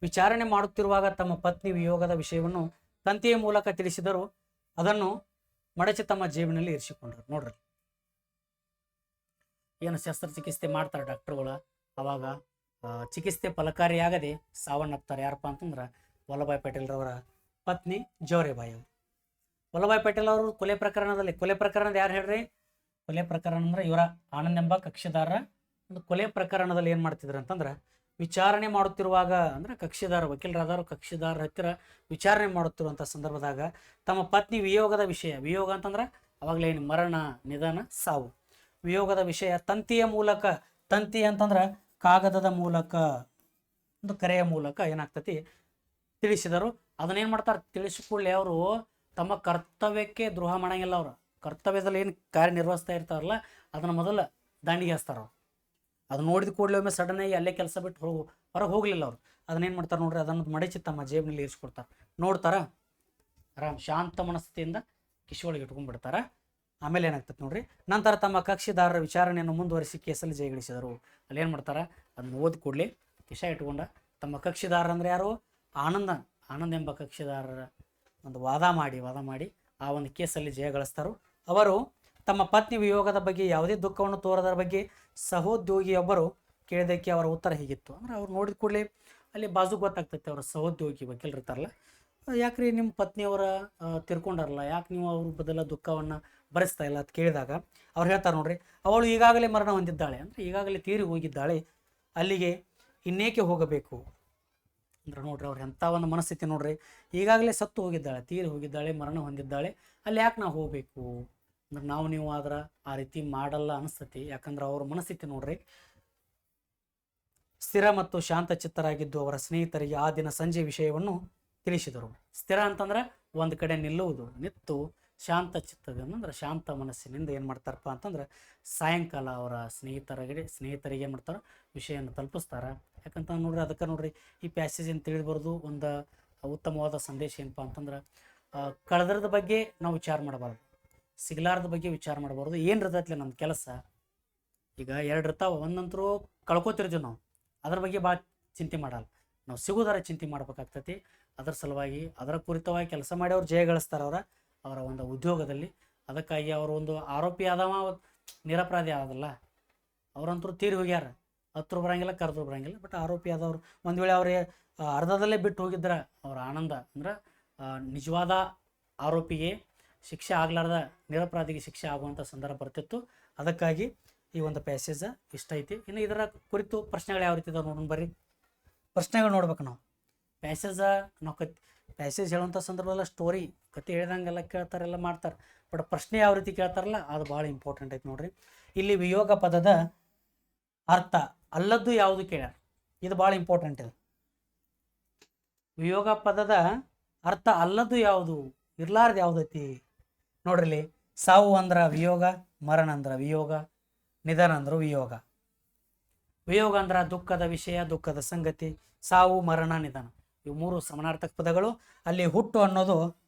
ವಿಚಾರಣೆ ಮಾಡುತ್ತಿರುವಾಗ ತಮ್ಮ ಪತ್ನಿ ವಿಯೋಗದ ವಿಷಯವನ್ನು ತಂತಿಯ ಮೂಲಕ ತಿಳಿಸಿದರು. ಅದನ್ನು ಮಡಚಿ ತಮ್ಮ ಜೇಬಿನಲ್ಲಿ ಇರಿಸಿಕೊಂಡರು. ನೋಡ್ರಿ, ಏನು ಶಸ್ತ್ರಚಿಕಿತ್ಸೆ ಮಾಡ್ತಾರೆ ಡಾಕ್ಟರ್ಗಳು, ಅವಾಗ ಚಿಕಿತ್ಸೆ ಫಲಕಾರಿಯಾಗದೆ ಸಾವನ್ನಪ್ತಾರೆ. ಯಾರಪ್ಪ ಅಂತಂದ್ರೆ ವಲ್ಲಭಾಯ್ ಪಟೇಲ್ರವರ ಪತ್ನಿ ಜವರೇಬಾಯಿ ಅವರು. ವಲ್ಲಭಾಯ್ ಪಟೇಲ್ ಅವರು ಕೊಲೆ ಪ್ರಕರಣದ ಯಾರು ಹೇಳ್ರಿ? ಕೊಲೆ ಪ್ರಕರಣ ಅಂದ್ರೆ ಇವರ ಆನಂದ್ ಎಂಬ ಕಕ್ಷಿದಾರ ಒಂದು ಕೊಲೆ ಪ್ರಕರಣದಲ್ಲಿ ಏನು ಮಾಡ್ತಿದ್ರು ಅಂತಂದ್ರೆ, ವಿಚಾರಣೆ ಮಾಡುತ್ತಿರುವಾಗ, ಅಂದ್ರೆ ಕಕ್ಷಿದಾರ ವಕೀಲರಾದವರು ಕಕ್ಷಿದಾರ ಹತ್ತಿರ ವಿಚಾರಣೆ ಮಾಡುತ್ತಿರುವಂಥ ಸಂದರ್ಭದಾಗ ತಮ್ಮ ಪತ್ನಿ ವಿಯೋಗದ ವಿಷಯ, ವಿಯೋಗ ಅಂತಂದ್ರೆ ಅವಾಗಲೇ ಏನು ಮರಣ, ನಿಧನ, ಸಾವು, ವಿಯೋಗದ ವಿಷಯ ತಂತಿ ಅಂತಂದ್ರೆ ಕಾಗದದ ಮೂಲಕ, ಒಂದು ಕರೆಯ ಮೂಲಕ ಏನಾಗ್ತತಿ ತಿಳಿಸಿದರು. ಅದನ್ನೇನು ಮಾಡ್ತಾರೆ, ತಿಳಿಸಿಕೊಳ್ಳಿ ಅವರು ತಮ್ಮ ಕರ್ತವ್ಯಕ್ಕೆ ದ್ರೋಹ ಮಾಡಂಗಿಲ್ಲ. ಅವರು ಕರ್ತವ್ಯದಲ್ಲಿ ಏನು ಕಾರ್ಯನಿರ್ವಹಿಸ್ತಾ ಇರ್ತಾರಲ್ಲ, ಅದನ್ನು ಮೊದಲು ದಂಡಿಗೆ ಹಚ್ತಾರೆ. ಅವ್ರು ಅದು ನೋಡಿದ ಕೂಡಲೇ ಒಮ್ಮೆ ಸಡನ್ನಾಗಿ ಅಲ್ಲೇ ಕೆಲಸ ಬಿಟ್ಟು ಹೊರಗೆ ಹೋಗಲಿಲ್ಲ ಅವರು. ಅದನ್ನೇನು ಮಾಡ್ತಾರೆ ನೋಡ್ರಿ, ಅದನ್ನು ಮಡಚಿ ತಮ್ಮ ಜೇಬಿನಲ್ಲಿ ಇರಿಸ್ಕೊಡ್ತಾರೆ. ನೋಡ್ತಾರ, ಆರಾಮ್ ಶಾಂತ ಮನಸ್ಥಿತಿಯಿಂದ ಕಿಶೊಳಗೆ ಇಟ್ಕೊಂಡ್ಬಿಡ್ತಾರೆ. ಆಮೇಲೆ ಏನಾಗ್ತದೆ ನೋಡ್ರಿ, ನಂತರ ತಮ್ಮ ಕಕ್ಷಿದಾರರ ವಿಚಾರಣೆಯನ್ನು ಮುಂದುವರಿಸಿ ಕೇಸಲ್ಲಿ ಜಯಗಳಿಸಿದರು. ಅಲ್ಲಿ ಏನು ಮಾಡ್ತಾರೆ, ಅದನ್ನು ಓದಿ ಕೂಡಲೇ ಕಿಶ ಇಟ್ಕೊಂಡ ತಮ್ಮ ಕಕ್ಷಿದಾರ ಅಂದ್ರೆ ಯಾರು? ಆನಂದ್ ಎಂಬ ಕಕ್ಷಿದಾರರ ಒಂದು ವಾದ ಮಾಡಿ ಆ ಒಂದು ಕೇಸಲ್ಲಿ ಜಯಗಳಿಸ್ತಾರೆ. ಅವರು ತಮ್ಮ ಪತ್ನಿ ವಿಯೋಗದ ಬಗ್ಗೆ ಯಾವುದೇ ದುಃಖವನ್ನು ತೋರದರ ಬಗ್ಗೆ ಸಹೋದ್ಯೋಗಿಯೊಬ್ಬರು ಕೇಳಿದಕ್ಕೆ ಅವರ ಉತ್ತರ ಹೀಗಿತ್ತು. ಅಂದ್ರೆ ಅವ್ರು ನೋಡಿದ ಕೂಡಲೇ ಅಲ್ಲಿ ಬಾಜು ಗೊತ್ತಾಗ್ತೈತೆ, ಅವರ ಸಹೋದ್ಯೋಗಿ ವಕೀಲರು ಇರ್ತಾರಲ್ಲ, ಯಾಕ್ರಿ ನಿಮ್ಮ ಪತ್ನಿಯವರ ತಿರ್ಕೊಂಡಾರಲ್ಲ, ಯಾಕೆ ನೀವು ಅವ್ರ ಬದಲ ದುಃಖವನ್ನು ಭರಿಸ್ತಾ ಇಲ್ಲ ಅಂತ ಕೇಳಿದಾಗ ಅವ್ರು ಹೇಳ್ತಾರೆ ನೋಡ್ರಿ, ಅವಳು ಈಗಾಗಲೇ ಮರಣ ಹೊಂದಿದ್ದಾಳೆ, ಅಂದರೆ ಈಗಾಗಲೇ ತೀರಿ ಹೋಗಿದ್ದಾಳೆ, ಅಲ್ಲಿಗೆ ಇನ್ನೇಕೆ ಹೋಗಬೇಕು ಅಂದ್ರೆ ನೋಡ್ರಿ, ಅವ್ರು ಎಂಥ ಒಂದು ಮನಸ್ಥಿತಿ ನೋಡ್ರಿ. ಈಗಾಗಲೇ ಸತ್ತು ಹೋಗಿದ್ದಾಳೆ, ತೀರಿ ಹೋಗಿದ್ದಾಳೆ, ಮರಣ ಹೊಂದಿದ್ದಾಳೆ, ಅಲ್ಲಿ ಯಾಕೆ ನಾವು ಹೋಗಬೇಕು ಅಂದ್ರೆ ನೀವು ಆದ್ರೆ ಆ ರೀತಿ ಮಾಡಲ್ಲ ಅನಿಸ್ತತಿ. ಯಾಕಂದ್ರೆ ಅವ್ರ ಮನಸ್ಥಿತಿ ನೋಡ್ರಿ, ಸ್ಥಿರ ಮತ್ತು ಶಾಂತ ಚಿತ್ತರಾಗಿದ್ದು ಅವರ ಸ್ನೇಹಿತರಿಗೆ ಆ ದಿನ ಸಂಜೆ ವಿಷಯವನ್ನು ತಿಳಿಸಿದರು. ಸ್ಥಿರ ಅಂತಂದ್ರೆ ಒಂದು ಕಡೆ ನಿತ್ತು ಶಾಂತ ಚಿತ್ತದಿಂದ, ಅಂದ್ರೆ ಶಾಂತ ಮನಸ್ಸಿನಿಂದ ಏನು ಮಾಡ್ತಾರಪ್ಪ ಅಂತಂದ್ರೆ ಸಾಯಂಕಾಲ ಅವರ ಸ್ನೇಹಿತರಿಗೆ ಏನು ಮಾಡ್ತಾರೆ, ವಿಷಯವನ್ನು ತಲುಪಿಸ್ತಾರೆ. ಯಾಕಂತ ನೋಡ್ರಿ, ಅದಕ್ಕೆ ನೋಡ್ರಿ ಈ ಪ್ಯಾಸೇಜನ್ನು ತಿಳಿಬಾರ್ದು. ಒಂದು ಉತ್ತಮವಾದ ಸಂದೇಶ ಏನಪ್ಪ ಅಂತಂದ್ರೆ, ಕಳೆದರದ ಬಗ್ಗೆ ನಾವು ವಿಚಾರ ಮಾಡಬಾರ್ದು, ಸಿಗಲಾರದ ಬಗ್ಗೆ ವಿಚಾರ ಮಾಡಬಾರ್ದು. ಏನು ಇರ್ತೈತ್ಲೆ ನಮ್ಮ ಕೆಲಸ, ಈಗ ಎರಡು ಇರ್ತಾವೆ, ಒಂದಂತರೂ ಕಳ್ಕೊತಿರ್ತೀವಿ ನಾವು, ಅದ್ರ ಬಗ್ಗೆ ಭಾಳ ಚಿಂತೆ ಮಾಡಲ್ಲ, ನಾವು ಸಿಗೋದಾರ ಚಿಂತೆ ಮಾಡ್ಬೇಕಾಗ್ತೈತಿ. ಅದರ ಸಲುವಾಗಿ ಅದರ ಕುರಿತವಾಗಿ ಕೆಲಸ ಮಾಡಿ ಅವ್ರು ಜಯ ಗಳಿಸ್ತಾರೆ ಅವರ ಒಂದು ಉದ್ಯೋಗದಲ್ಲಿ. ಅದಕ್ಕಾಗಿ ಅವರು ಒಂದು ಆರೋಪಿ ಆದವ ನಿರಪರಾಧಿ ಆಗೋದಿಲ್ಲ, ಅವ್ರಂತರೂ ತೀರಿ ಹೋಗ್ಯಾರ, ಹತ್ರ ಬರಂಗಿಲ್ಲ ಕರೆದ್ರು ಬರಂಗಿಲ್ಲ. ಬಟ್ ಆರೋಪಿ ಆದವ್ರು ಒಂದು ವೇಳೆ ಅವ್ರಿಗೆ ಅರ್ಧದಲ್ಲೇ ಬಿಟ್ಟು ಹೋಗಿದ್ರೆ ಅವ್ರ ಆನಂದ ಅಂದ್ರೆ ನಿಜವಾದ ಆರೋಪಿಗೆ ಶಿಕ್ಷೆ ಆಗ್ಲಾರ್ದ ನಿರಪರಾಧಿಗೆ ಶಿಕ್ಷೆ ಆಗುವಂಥ ಸಂದರ್ಭ ಬರ್ತಿತ್ತು. ಅದಕ್ಕಾಗಿ ಈ ಒಂದು ಪ್ಯಾಸೇಜ್ ಇಷ್ಟ ಐತಿ. ಇನ್ನು ಇದರ ಕುರಿತು ಪ್ರಶ್ನೆಗಳು ಯಾವ ರೀತಿ ಇದಾವೆ ನೋಡೋಣ ಬರ್ರಿ. ಪ್ರಶ್ನೆಗಳು ನೋಡ್ಬೇಕು ನಾವು. ನಾವು ಪ್ಯಾಸೇಜ್ ಹೇಳುವಂಥ ಸಂದರ್ಭದಲ್ಲ ಸ್ಟೋರಿ ಕತೆ ಹೇಳ್ದಂಗೆಲ್ಲ ಕೇಳ್ತಾರೆ, ಎಲ್ಲ ಮಾಡ್ತಾರೆ. ಬಟ್ ಪ್ರಶ್ನೆ ಯಾವ ರೀತಿ ಕೇಳ್ತಾರಲ್ಲ ಅದು ಭಾಳ ಇಂಪಾರ್ಟೆಂಟ್ ಐತಿ ನೋಡ್ರಿ. ಇಲ್ಲಿ ವಿಯೋಗ ಪದದ ಅರ್ಥ ಅಲ್ಲದ್ದು ಯಾವುದು ಕೇಳ್ಯಾರ, ಇದು ಭಾಳ ಇಂಪಾರ್ಟೆಂಟ್ ಇದೆ. ವಿಯೋಗ ಪದದ ಅರ್ಥ ಅಲ್ಲದ್ದು ಯಾವುದು, ಇರ್ಲಾರ್ದು ಯಾವುದೈತಿ ನೋಡ್ರಿ. ಸಾವು ಅಂದ್ರ ವಿಯೋಗ, ಮರಣ ಅಂದ್ರ ವಿಯೋಗ, ನಿಧನ ಅಂದ್ರ ವಿಯೋಗ. ವಿಯೋಗ ಅಂದ್ರ ದುಃಖದ ವಿಷಯ, ದುಃಖದ ಸಂಗತಿ. ಸಾವು, ಮರಣ, ನಿಧನ ಇವು ಮೂರು ಸಮಾನಾರ್ಥಕ ಪದಗಳು. ಅಲ್ಲಿ ಹುಟ್ಟು ಅನ್ನೋದು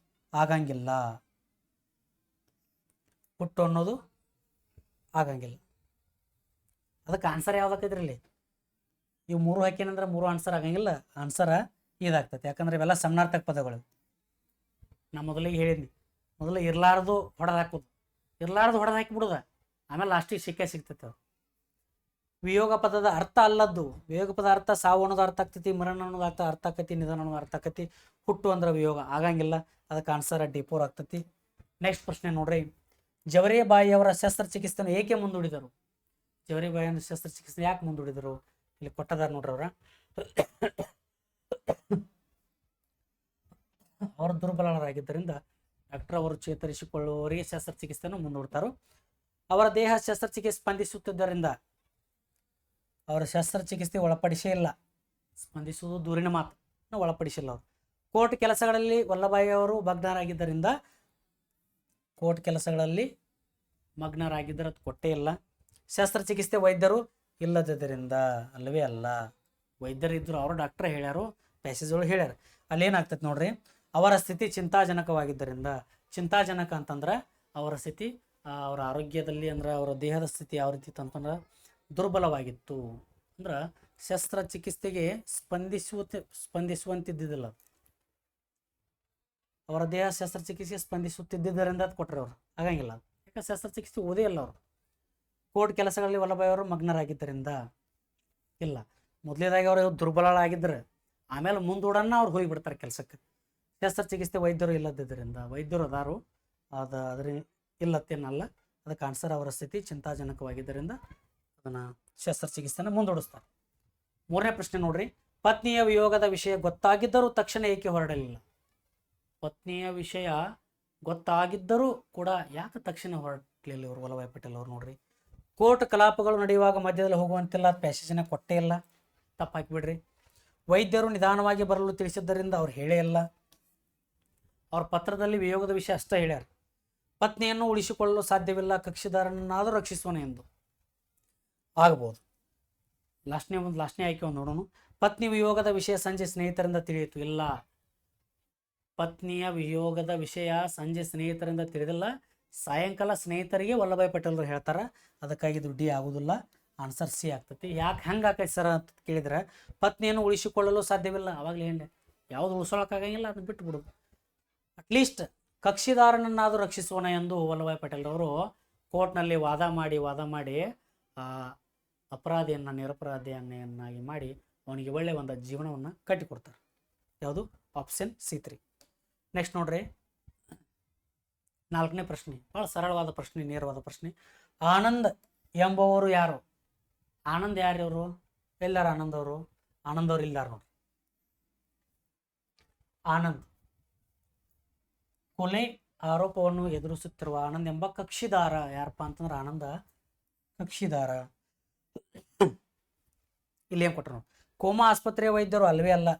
ಆಗಂಗಿಲ್ಲ, ಹುಟ್ಟು ಅನ್ನೋದು ಆಗಂಗಿಲ್ಲ. ಅದಕ್ಕೆ ಆನ್ಸರ್ ಯಾವ್ದಾಕೈತ್ರಿ ಇಲ್ಲಿ? ಇವು ಮೂರು ಹಾಕೇನಂದ್ರೆ ಮೂರು ಆನ್ಸರ್ ಆಗಂಗಿಲ್ಲ, ಆನ್ಸರ್ ಇದಾಗ್ತೈತಿ. ಯಾಕಂದ್ರೆ ಇವೆಲ್ಲ ಸಮಾನಾರ್ಥಕ ಪದಗಳು. ನಾ ಮೊದಲಿಗೆ ಹೇಳಿದ್ನಿ, ಮೊದಲು ಇರ್ಲಾರ್ದು ಹೊಡೆದು ಹಾಕೋದು, ಇರ್ಲಾರ್ದು ಹೊಡೆದು ಹಾಕಿಬಿಡುದ, ಆಮೇಲೆ ಲಾಸ್ಟಿಗೆ ಸಿಗ್ತೈತೆ. ವಿಯೋಗ ಪದದ ಅರ್ಥ ಅಲ್ಲದ್ದು, ವಿಯೋಗ ಪದ ಅರ್ಥ ಸಾವು ಅನ್ನೋದು ಅರ್ಥ ಆಗ್ತೈತಿ, ಮರಣ ಅನ್ನೋದು ಅರ್ಥ ಆಕತಿ, ನಿಧನ ಅನ್ನೋದು ಅರ್ಥ ಆಕತಿ. ಹುಟ್ಟು ಅಂದ್ರೆ ವಿಯೋಗ ಆಗಂಗಿಲ್ಲ, ಅದಕ್ಕೆ ಆನ್ಸರ್ D4 ಆಗ್ತೈತಿ. ನೆಕ್ಸ್ಟ್ ಪ್ರಶ್ನೆ ನೋಡ್ರಿ. ಜವರೇ ಬಾಯಿಯವರ ಶಸ್ತ್ರಚಿಕಿತ್ಸೆಯನ್ನು ಏಕೆ ಮುಂದೂಡಿದರು? ಜವರೇ ಬಾಯಿಯ ಶಸ್ತ್ರಚಿಕಿತ್ಸೆ ಯಾಕೆ ಮುಂದೂಡಿದರು? ಇಲ್ಲಿ ಕೊಟ್ಟದಾರ ನೋಡ್ರಿ. ಅವರು ದುರ್ಬಲರಾಗಿದ್ದರಿಂದ ಡಾಕ್ಟರ್ ಅವರು ಚೇತರಿಸಿಕೊಳ್ಳುವವರಿಗೆ ಶಸ್ತ್ರಚಿಕಿತ್ಸೆಯನ್ನು ಮುಂದೂಡ್ತಾರೋ. ಅವರ ದೇಹ ಶಸ್ತ್ರಚಿಕಿತ್ಸೆ ಸ್ಪಂದಿಸುತ್ತಿದ್ದರಿಂದ ಅವರ ಶಸ್ತ್ರಚಿಕಿತ್ಸೆ ಒಳಪಡಿಸೇ ಇಲ್ಲ. ಸ್ಪಂದಿಸುವುದು ದೂರಿನ ಮಾತು, ಒಳಪಡಿಸಿಲ್ಲ ಅವರು. ಕೋರ್ಟ್ ಕೆಲಸಗಳಲ್ಲಿ ವಲ್ಲಭಾಯಿ ಅವರು ಮಗ್ನರಾಗಿದ್ದರಿಂದ, ಕೋರ್ಟ್ ಕೆಲಸಗಳಲ್ಲಿ ಮಗ್ನರಾಗಿದ್ದರೆ ಅದು ಕೊಟ್ಟೇ ಇಲ್ಲ. ಶಸ್ತ್ರಚಿಕಿತ್ಸೆ ವೈದ್ಯರು ಇಲ್ಲದಿದ್ದರಿಂದ ಅಲ್ಲವೇ ಅಲ್ಲ. ವೈದ್ಯರು ಇದ್ದರು, ಅವರು ಡಾಕ್ಟರ್ ಹೇಳ್ಯಾರು, ಪ್ಯಾಸೇಜ್ಗಳು ಹೇಳ್ಯಾರ. ಅಲ್ಲೇನಾಗ್ತೈತೆ ನೋಡ್ರಿ, ಅವರ ಸ್ಥಿತಿ ಚಿಂತಾಜನಕವಾಗಿದ್ದರಿಂದ. ಚಿಂತಾಜನಕ ಅಂತಂದ್ರೆ ಅವರ ಸ್ಥಿತಿ, ಅವರ ಆರೋಗ್ಯದಲ್ಲಿ ಅಂದ್ರೆ ಅವರ ದೇಹದ ಸ್ಥಿತಿ ಯಾವ ರೀತಿ ಅಂತಂದ್ರೆ ದುರ್ಬಲವಾಗಿತ್ತು. ಅಂದ್ರೆ ಶಸ್ತ್ರಚಿಕಿತ್ಸೆಗೆ ಸ್ಪಂದಿಸುವಂತಿದ್ದಿದ್ದಿಲ್ಲ. ಅವರ ದೇಹ ಶಸ್ತ್ರಚಿಕಿತ್ಸೆ ಸ್ಪಂದಿಸುತ್ತಿದ್ದರಿಂದ ಅದು ಕೊಟ್ಟರೆ ಅವರು ಆಗಂಗಿಲ್ಲ. ಯಾಕೆ ಶಸ್ತ್ರಚಿಕಿತ್ಸೆ ಓದೇ ಇಲ್ಲ ಅವರು. ಕೋರ್ಟ್ ಕೆಲಸಗಳಲ್ಲಿ ವಲ್ಲಭಾಯಿ ಅವರು ಮಗ್ನರಾಗಿದ್ದರಿಂದ ಇಲ್ಲ. ಮೊದಲೇದಾಗಿ ಅವರು ದುರ್ಬಲರಾಗಿದ್ದರೆ ಆಮೇಲೆ ಮುಂದೂಡನ್ನ ಅವ್ರು ಹೋಗಿಬಿಡ್ತಾರೆ ಕೆಲಸಕ್ಕೆ. ಶಸ್ತ್ರಚಿಕಿತ್ಸೆ ವೈದ್ಯರು ಇಲ್ಲದಿದ್ದರಿಂದ, ವೈದ್ಯರು ಅದಾರು, ಅದ್ರ ಇಲ್ಲತ್ತೇನಲ್ಲ. ಅದಕ್ಕೆ ಆನ್ಸರ್ ಅವರ ಸ್ಥಿತಿ ಚಿಂತಾಜನಕವಾಗಿದ್ದರಿಂದ ಅದನ್ನು ಶಸ್ತ್ರಚಿಕಿತ್ಸೆನ ಮುಂದೂಡಿಸ್ತಾರೆ. ಮೂರನೇ ಪ್ರಶ್ನೆ ನೋಡ್ರಿ. ಪತ್ನಿಯ ವಿಯೋಗದ ವಿಷಯ ಗೊತ್ತಾಗಿದ್ದರೂ ತಕ್ಷಣ ಏಕೆ ಹೊರಡಲಿಲ್ಲ? ಪತ್ನಿಯ ವಿಷಯ ಗೊತ್ತಾಗಿದ್ದರೂ ಕೂಡ ಯಾಕೆ ತಕ್ಷಣ ಹೊರಡಲಿಲ್ಲ ಇವರು ವಲ್ಲಭಾಯಿ ಪಟೇಲ್ ಅವ್ರು? ನೋಡ್ರಿ, ಕೋರ್ಟ್ ಕಲಾಪಗಳು ನಡೆಯುವಾಗ ಮಧ್ಯದಲ್ಲಿ ಹೋಗುವಂತಿಲ್ಲ, ಪ್ಯಾಸೇಜನ್ನ ಕೊಟ್ಟೇ ಇಲ್ಲ, ತಪ್ಪು ಹಾಕಿಬಿಡ್ರಿ. ವೈದ್ಯರು ನಿಧಾನವಾಗಿ ಬರಲು ತಿಳಿಸಿದ್ದರಿಂದ ಅವ್ರು ಹೇಳೇ ಇಲ್ಲ. ಅವ್ರ ಪತ್ರದಲ್ಲಿ ವಿಯೋಗದ ವಿಷಯ ಅಷ್ಟೇ ಹೇಳ್ಯಾರ. ಪತ್ನಿಯನ್ನು ಉಳಿಸಿಕೊಳ್ಳಲು ಸಾಧ್ಯವಿಲ್ಲ, ಕಕ್ಷಿದಾರನನ್ನಾದರೂ ರಕ್ಷಿಸೋಣ ಎಂದು. ಆಗ್ಬೋದು. ಲಾಸ್ಟ್ನೇ ಆಯ್ಕೆ ಒಂದು ನೋಡೋಣ. ಪತ್ನಿ ವಿಯೋಗದ ವಿಷಯ ಸಂಜೆ ಸ್ನೇಹಿತರಿಂದ ತಿಳಿಯಿತು. ಇಲ್ಲ, ಪತ್ನಿಯ ವಿಯೋಗದ ವಿಷಯ ಸಂಜೆ ಸ್ನೇಹಿತರಿಂದ ತಿಳಿದಿಲ್ಲ, ಸಾಯಂಕಾಲ ಸ್ನೇಹಿತರಿಗೆ ವಲ್ಲಭಾಯಿ ಪಟೇಲ್ರು ಹೇಳ್ತಾರೆ. ಅದಕ್ಕಾಗಿ ಇದು D ಆಗೋದಿಲ್ಲ, ಆನ್ಸರ್ C ಆಗ್ತೈತಿ. ಯಾಕೆ ಹಂಗೆ ಆಕೈತಿ ಸರ್ ಅಂತ ಕೇಳಿದ್ರೆ, ಪತ್ನಿಯನ್ನು ಉಳಿಸಿಕೊಳ್ಳಲು ಸಾಧ್ಯವಿಲ್ಲ. ಅವಾಗಲೇ ಹೇಳಿ ಯಾವುದು ಉಳಿಸೋಳಕ್ಕಾಗಂಗಿಲ್ಲ, ಅದನ್ನ ಬಿಟ್ಟು ಬಿಡೋದು. ಅಟ್ಲೀಸ್ಟ್ ಕಕ್ಷಿದಾರನನ್ನಾದರೂ ರಕ್ಷಿಸೋಣ ಎಂದು ವಲ್ಲಭಾಯಿ ಪಟೇಲ್ರವರು ಕೋರ್ಟ್ನಲ್ಲಿ ವಾದ ಮಾಡಿ ಅಪರಾಧಿಯನ್ನು ನಿರಪರಾಧಿಯನ್ನಾಗಿ ಮಾಡಿ ಅವನಿಗೆ ಒಳ್ಳೆಯ ಒಂದು ಜೀವನವನ್ನು ಕಟ್ಟಿಕೊಡ್ತಾರೆ. ಯಾವುದು? Option C3. ನೆಕ್ಸ್ಟ್ ನೋಡ್ರಿ, 4ನೇ ಪ್ರಶ್ನೆ. ಭಾಳ ಸರಳವಾದ ಪ್ರಶ್ನೆ, ನೇರವಾದ ಪ್ರಶ್ನೆ. ಆನಂದ್ ಎಂಬುವರು ಯಾರು? ಆನಂದ್ ಯಾರವರು? ಎಲ್ಲಾರ ಆನಂದ್ ಅವರು? ಆನಂದ್ ಅವ್ರು ಇಲ್ಲಾರ ನೋಡ್ರಿ. ಆನಂದ್ ಕೊಲೆ ಆರೋಪವನ್ನು ಎದುರಿಸುತ್ತಿರುವ ಆನಂದ್ ಎಂಬ ಕಕ್ಷಿದಾರ ಯಾರಪ್ಪ ಅಂತಂದ್ರೆ ಆನಂದ ಕಕ್ಷಿದಾರ. ಇಲ್ಲಿ ಏನ್ ಕೊಟ್ಟರು? ಕೋಮಾ ಆಸ್ಪತ್ರೆಯ ವೈದ್ಯರು ಅಲ್ವೇ ಅಲ್ಲ.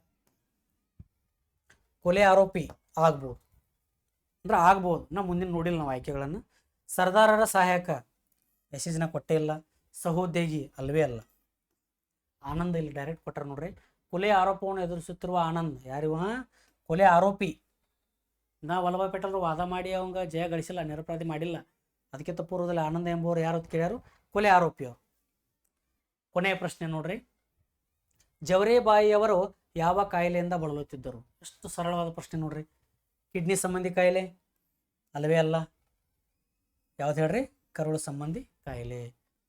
ಕೊಲೆ ಆರೋಪಿ ಆಗ್ಬೋದು ಅಂದ್ರೆ ಆಗ್ಬೋದು. ನಾವು ಮುಂದಿನ ನೋಡಿಲ್ಲ ನಾವು ಆಯ್ಕೆಗಳನ್ನು. ಸರ್ದಾರರ ಸಹಾಯಕ ಮೆಸೇಜ್ನ ಕೊಟ್ಟೇ ಇಲ್ಲ. ಸಹೋದ್ಯೋಗಿ ಅಲ್ವೇ ಅಲ್ಲ. ಆನಂದ್ ಇಲ್ಲಿ ಡೈರೆಕ್ಟ್ ಕೊಟ್ಟರು ನೋಡ್ರಿ. ಕೊಲೆ ಆರೋಪವನ್ನು ಎದುರಿಸುತ್ತಿರುವ ಆನಂದ್ ಯಾರಿವ? ಕೊಲೆ ಆರೋಪಿ. ವಲ್ಲಭಾಯಿ ಪಟೇಲ್ರು ವಾದ ಮಾಡಿ ಅವಂಗ ಜಯ ಗಳಿಸಿಲ್ಲ, ನಿರಪರಾಧಿ ಮಾಡಿಲ್ಲ. ಅದಕ್ಕಿಂತ ಪೂರ್ವದಲ್ಲಿ ಆನಂದ ಎಂಬುವರು ಯಾರು ಅಂತ ಕೇಳ್ಯಾರು? ಕೊಲೆ ಆರೋಪಿ ಅವರು. ಕೊನೆಯ ಪ್ರಶ್ನೆ ನೋಡ್ರಿ, ಜವರೇಬಾಯಿಯವರು ಯಾವ ಕಾಯಿಲೆಯಿಂದ ಬಳಲುತ್ತಿದ್ದರು? ಎಷ್ಟು ಸರಳವಾದ ಪ್ರಶ್ನೆ ನೋಡ್ರಿ. ಕಿಡ್ನಿ ಸಂಬಂಧಿ ಕಾಯಿಲೆ ಅಲ್ಲವೇ ಅಲ್ಲ. ಯಾವ್ದು ಹೇಳ್ರಿ? ಕರುಳು ಸಂಬಂಧಿ ಕಾಯಿಲೆ.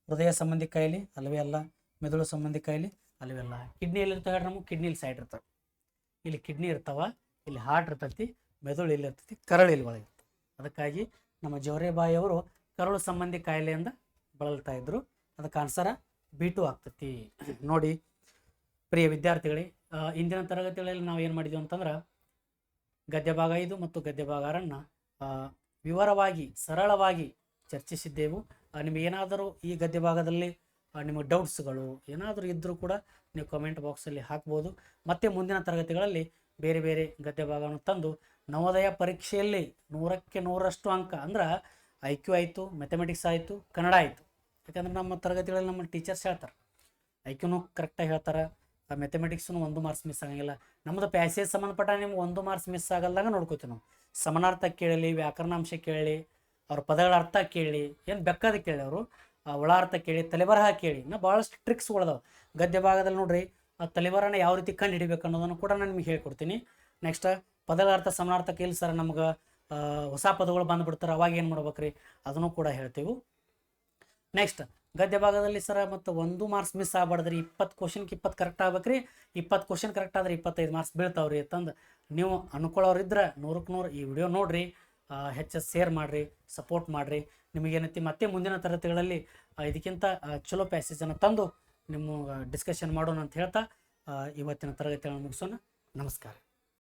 ಹೃದಯ ಸಂಬಂಧಿ ಕಾಯಿಲೆ ಅಲ್ಲವೇ ಅಲ್ಲ. ಮೆದುಳು ಸಂಬಂಧಿ ಕಾಯಿಲೆ ಅಲ್ಲವೇ ಅಲ್ಲ. ಕಿಡ್ನಿ ಎಲ್ಲಿರ್ತಾವೆ ಹೇಳ್ರಿ? ನಮಗೆ ಕಿಡ್ನಿಲಿ ಸೈಡ್ ಇರ್ತವೆ. ಇಲ್ಲಿ ಕಿಡ್ನಿ ಇರ್ತಾವ, ಇಲ್ಲಿ ಹಾರ್ಟ್ ಇರ್ತೈತಿ, ಮೆದುಳು ಇಲ್ಲಿ ಇರ್ತೈತಿ, ಕರಳು ಇಲ್ಲಿ ಒಳಗೆ ಇರ್ತದೆ. ಅದಕ್ಕಾಗಿ ನಮ್ಮ ಜವರೇಬಾಯಿಯವರು ಕರುಳು ಸಂಬಂಧಿ ಕಾಯಿಲೆಯಿಂದ ಬಳಲ್ತಾ ಇದ್ರು. ಅದಕ್ಕೆ ಆನ್ಸರ B2 ಆಗ್ತೈತಿ. ನೋಡಿ ಪ್ರಿಯ ವಿದ್ಯಾರ್ಥಿಗಳೇ, ಇಂದಿನ ತರಗತಿಗಳಲ್ಲಿ ನಾವು ಏನು ಮಾಡಿದ್ವಿ ಅಂತಂದ್ರೆ ಗದ್ಯ ಭಾಗ 5 ಮತ್ತು ಗದ್ಯ ಭಾಗ 6 ವಿವರವಾಗಿ ಸರಳವಾಗಿ ಚರ್ಚಿಸಿದ್ದೆವು. ನಿಮಗೇನಾದರೂ ಈ ಗದ್ಯ ಭಾಗದಲ್ಲಿ ನಿಮಗೆ ಡೌಟ್ಸ್ಗಳು ಏನಾದರೂ ಇದ್ದರೂ ಕೂಡ ನೀವು ಕಮೆಂಟ್ ಬಾಕ್ಸಲ್ಲಿ ಹಾಕ್ಬೋದು. ಮತ್ತು ಮುಂದಿನ ತರಗತಿಗಳಲ್ಲಿ ಬೇರೆ ಬೇರೆ ಗದ್ಯ ಭಾಗವನ್ನು ತಂದು ನವೋದಯ ಪರೀಕ್ಷೆಯಲ್ಲಿ 100ಕ್ಕೆ 100ರಷ್ಟು ಅಂಕ ಅಂದ್ರೆ IQ ಆಯಿತು, ಮ್ಯಾಥಮೆಟಿಕ್ಸ್ ಆಯಿತು, ಕನ್ನಡ ಆಯಿತು. ಯಾಕಂದ್ರೆ ನಮ್ಮ ತರಗತಿಗಳಲ್ಲಿ ನಮ್ಮ ಟೀಚರ್ಸ್ ಹೇಳ್ತಾರೆ, IQನೂ ಕರೆಕ್ಟಾಗಿ ಹೇಳ್ತಾರೆ, ಮ್ಯಾಥಮೆಟಿಕ್ಸ್ನು 1 ಮಾರ್ಕ್ಸ್ ಮಿಸ್ ಆಗಂಗಿಲ್ಲ. ನಮ್ಮದು ಪ್ಯಾಸೇಜ್ ಸಂಬಂಧಪಟ್ಟ ನಿಮ್ಗೆ 1 ಮಾರ್ಕ್ಸ್ ಮಿಸ್ ಆಗಲ್ದಾಗ ನೋಡ್ಕೋತೀವಿ ನಾವು. ಸಮಾನಾರ್ಥ ಕೇಳಲಿ, ವ್ಯಾಕರಣಾಂಶ ಕೇಳಿ, ಅವ್ರ ಪದಗಳ ಅರ್ಥ ಕೇಳಿ, ಏನು ಬೆಕ್ಕದ ಕೇಳಿ, ಅವರು ಒಳಾರ್ಥ ಕೇಳಿ, ತಲೆಬರಹ ಕೇಳಿ, ಇನ್ನು ಭಾಳಷ್ಟು ಟ್ರಿಕ್ಸ್ಗಳದಾವೆ ಗದ್ಯ ಭಾಗದಲ್ಲಿ. ನೋಡ್ರಿ, ಆ ತಲೆಬರಹನ ಯಾವ ರೀತಿ ಕಂಡು ಹಿಡಿಬೇಕು ಅನ್ನೋದನ್ನು ಕೂಡ ನಾನು ನಿಮಗೆ ಹೇಳ್ಕೊಡ್ತೀನಿ. ನೆಕ್ಸ್ಟ್ ಪದಗಳ ಅರ್ಥ ಸಮಾನಾರ್ಥಕ್ಕೆ ಇಲ್ಲ ಸರ್ ನಮ್ಗೆ ಹೊಸ ಪದಗಳು ಬಂದುಬಿಡ್ತಾರೆ, ಅವಾಗ ಏನು ಮಾಡ್ಬೇಕ್ರಿ ಅದನ್ನು ಕೂಡ ಹೇಳ್ತೀವಿ. ನೆಕ್ಸ್ಟ್ ಗದ್ಯ ಭಾಗದಲ್ಲಿ ಸರ ಮತ್ತು 1 ಮಾರ್ಕ್ಸ್ ಮಿಸ್ ಆಗಬಾರ್ದ್ರಿ. 20 ಕ್ವಶನ್ಗೆ 20 ಕರೆಕ್ಟ್ ಆಗ್ಬೇಕ್ರಿ. 20 ಕ್ವಶನ್ ಕರೆಕ್ಟ್ ಆದ್ರೆ 25 ಮಾರ್ಕ್ಸ್ ಬೀಳ್ತಾವ್ರಿ ಅಂತಂದು ನೀವು ಅನ್ಕೊಳ್ಳೋರಿದ್ರೆ 100ಕ್ಕೆ 100 ಈ ವಿಡಿಯೋ ನೋಡ್ರಿ, ಹೆಚ್ಚು ಶೇರ್ ಮಾಡಿರಿ, ಸಪೋರ್ಟ್ ಮಾಡಿರಿ. ನಿಮಗೇನೈತಿ ಮತ್ತೆ ಮುಂದಿನ ತರಗತಿಗಳಲ್ಲಿ ಇದಕ್ಕಿಂತ ಚಲೋ ಪ್ಯಾಸೇಜನ್ನು ತಂದು ನಿಮ್ಮ ಡಿಸ್ಕಷನ್ ಮಾಡೋಣ ಅಂತ ಹೇಳ್ತಾ ಇವತ್ತಿನ ತರಗತಿಯನ್ನು ಮುಗಿಸೋಣ. ನಮಸ್ಕಾರ.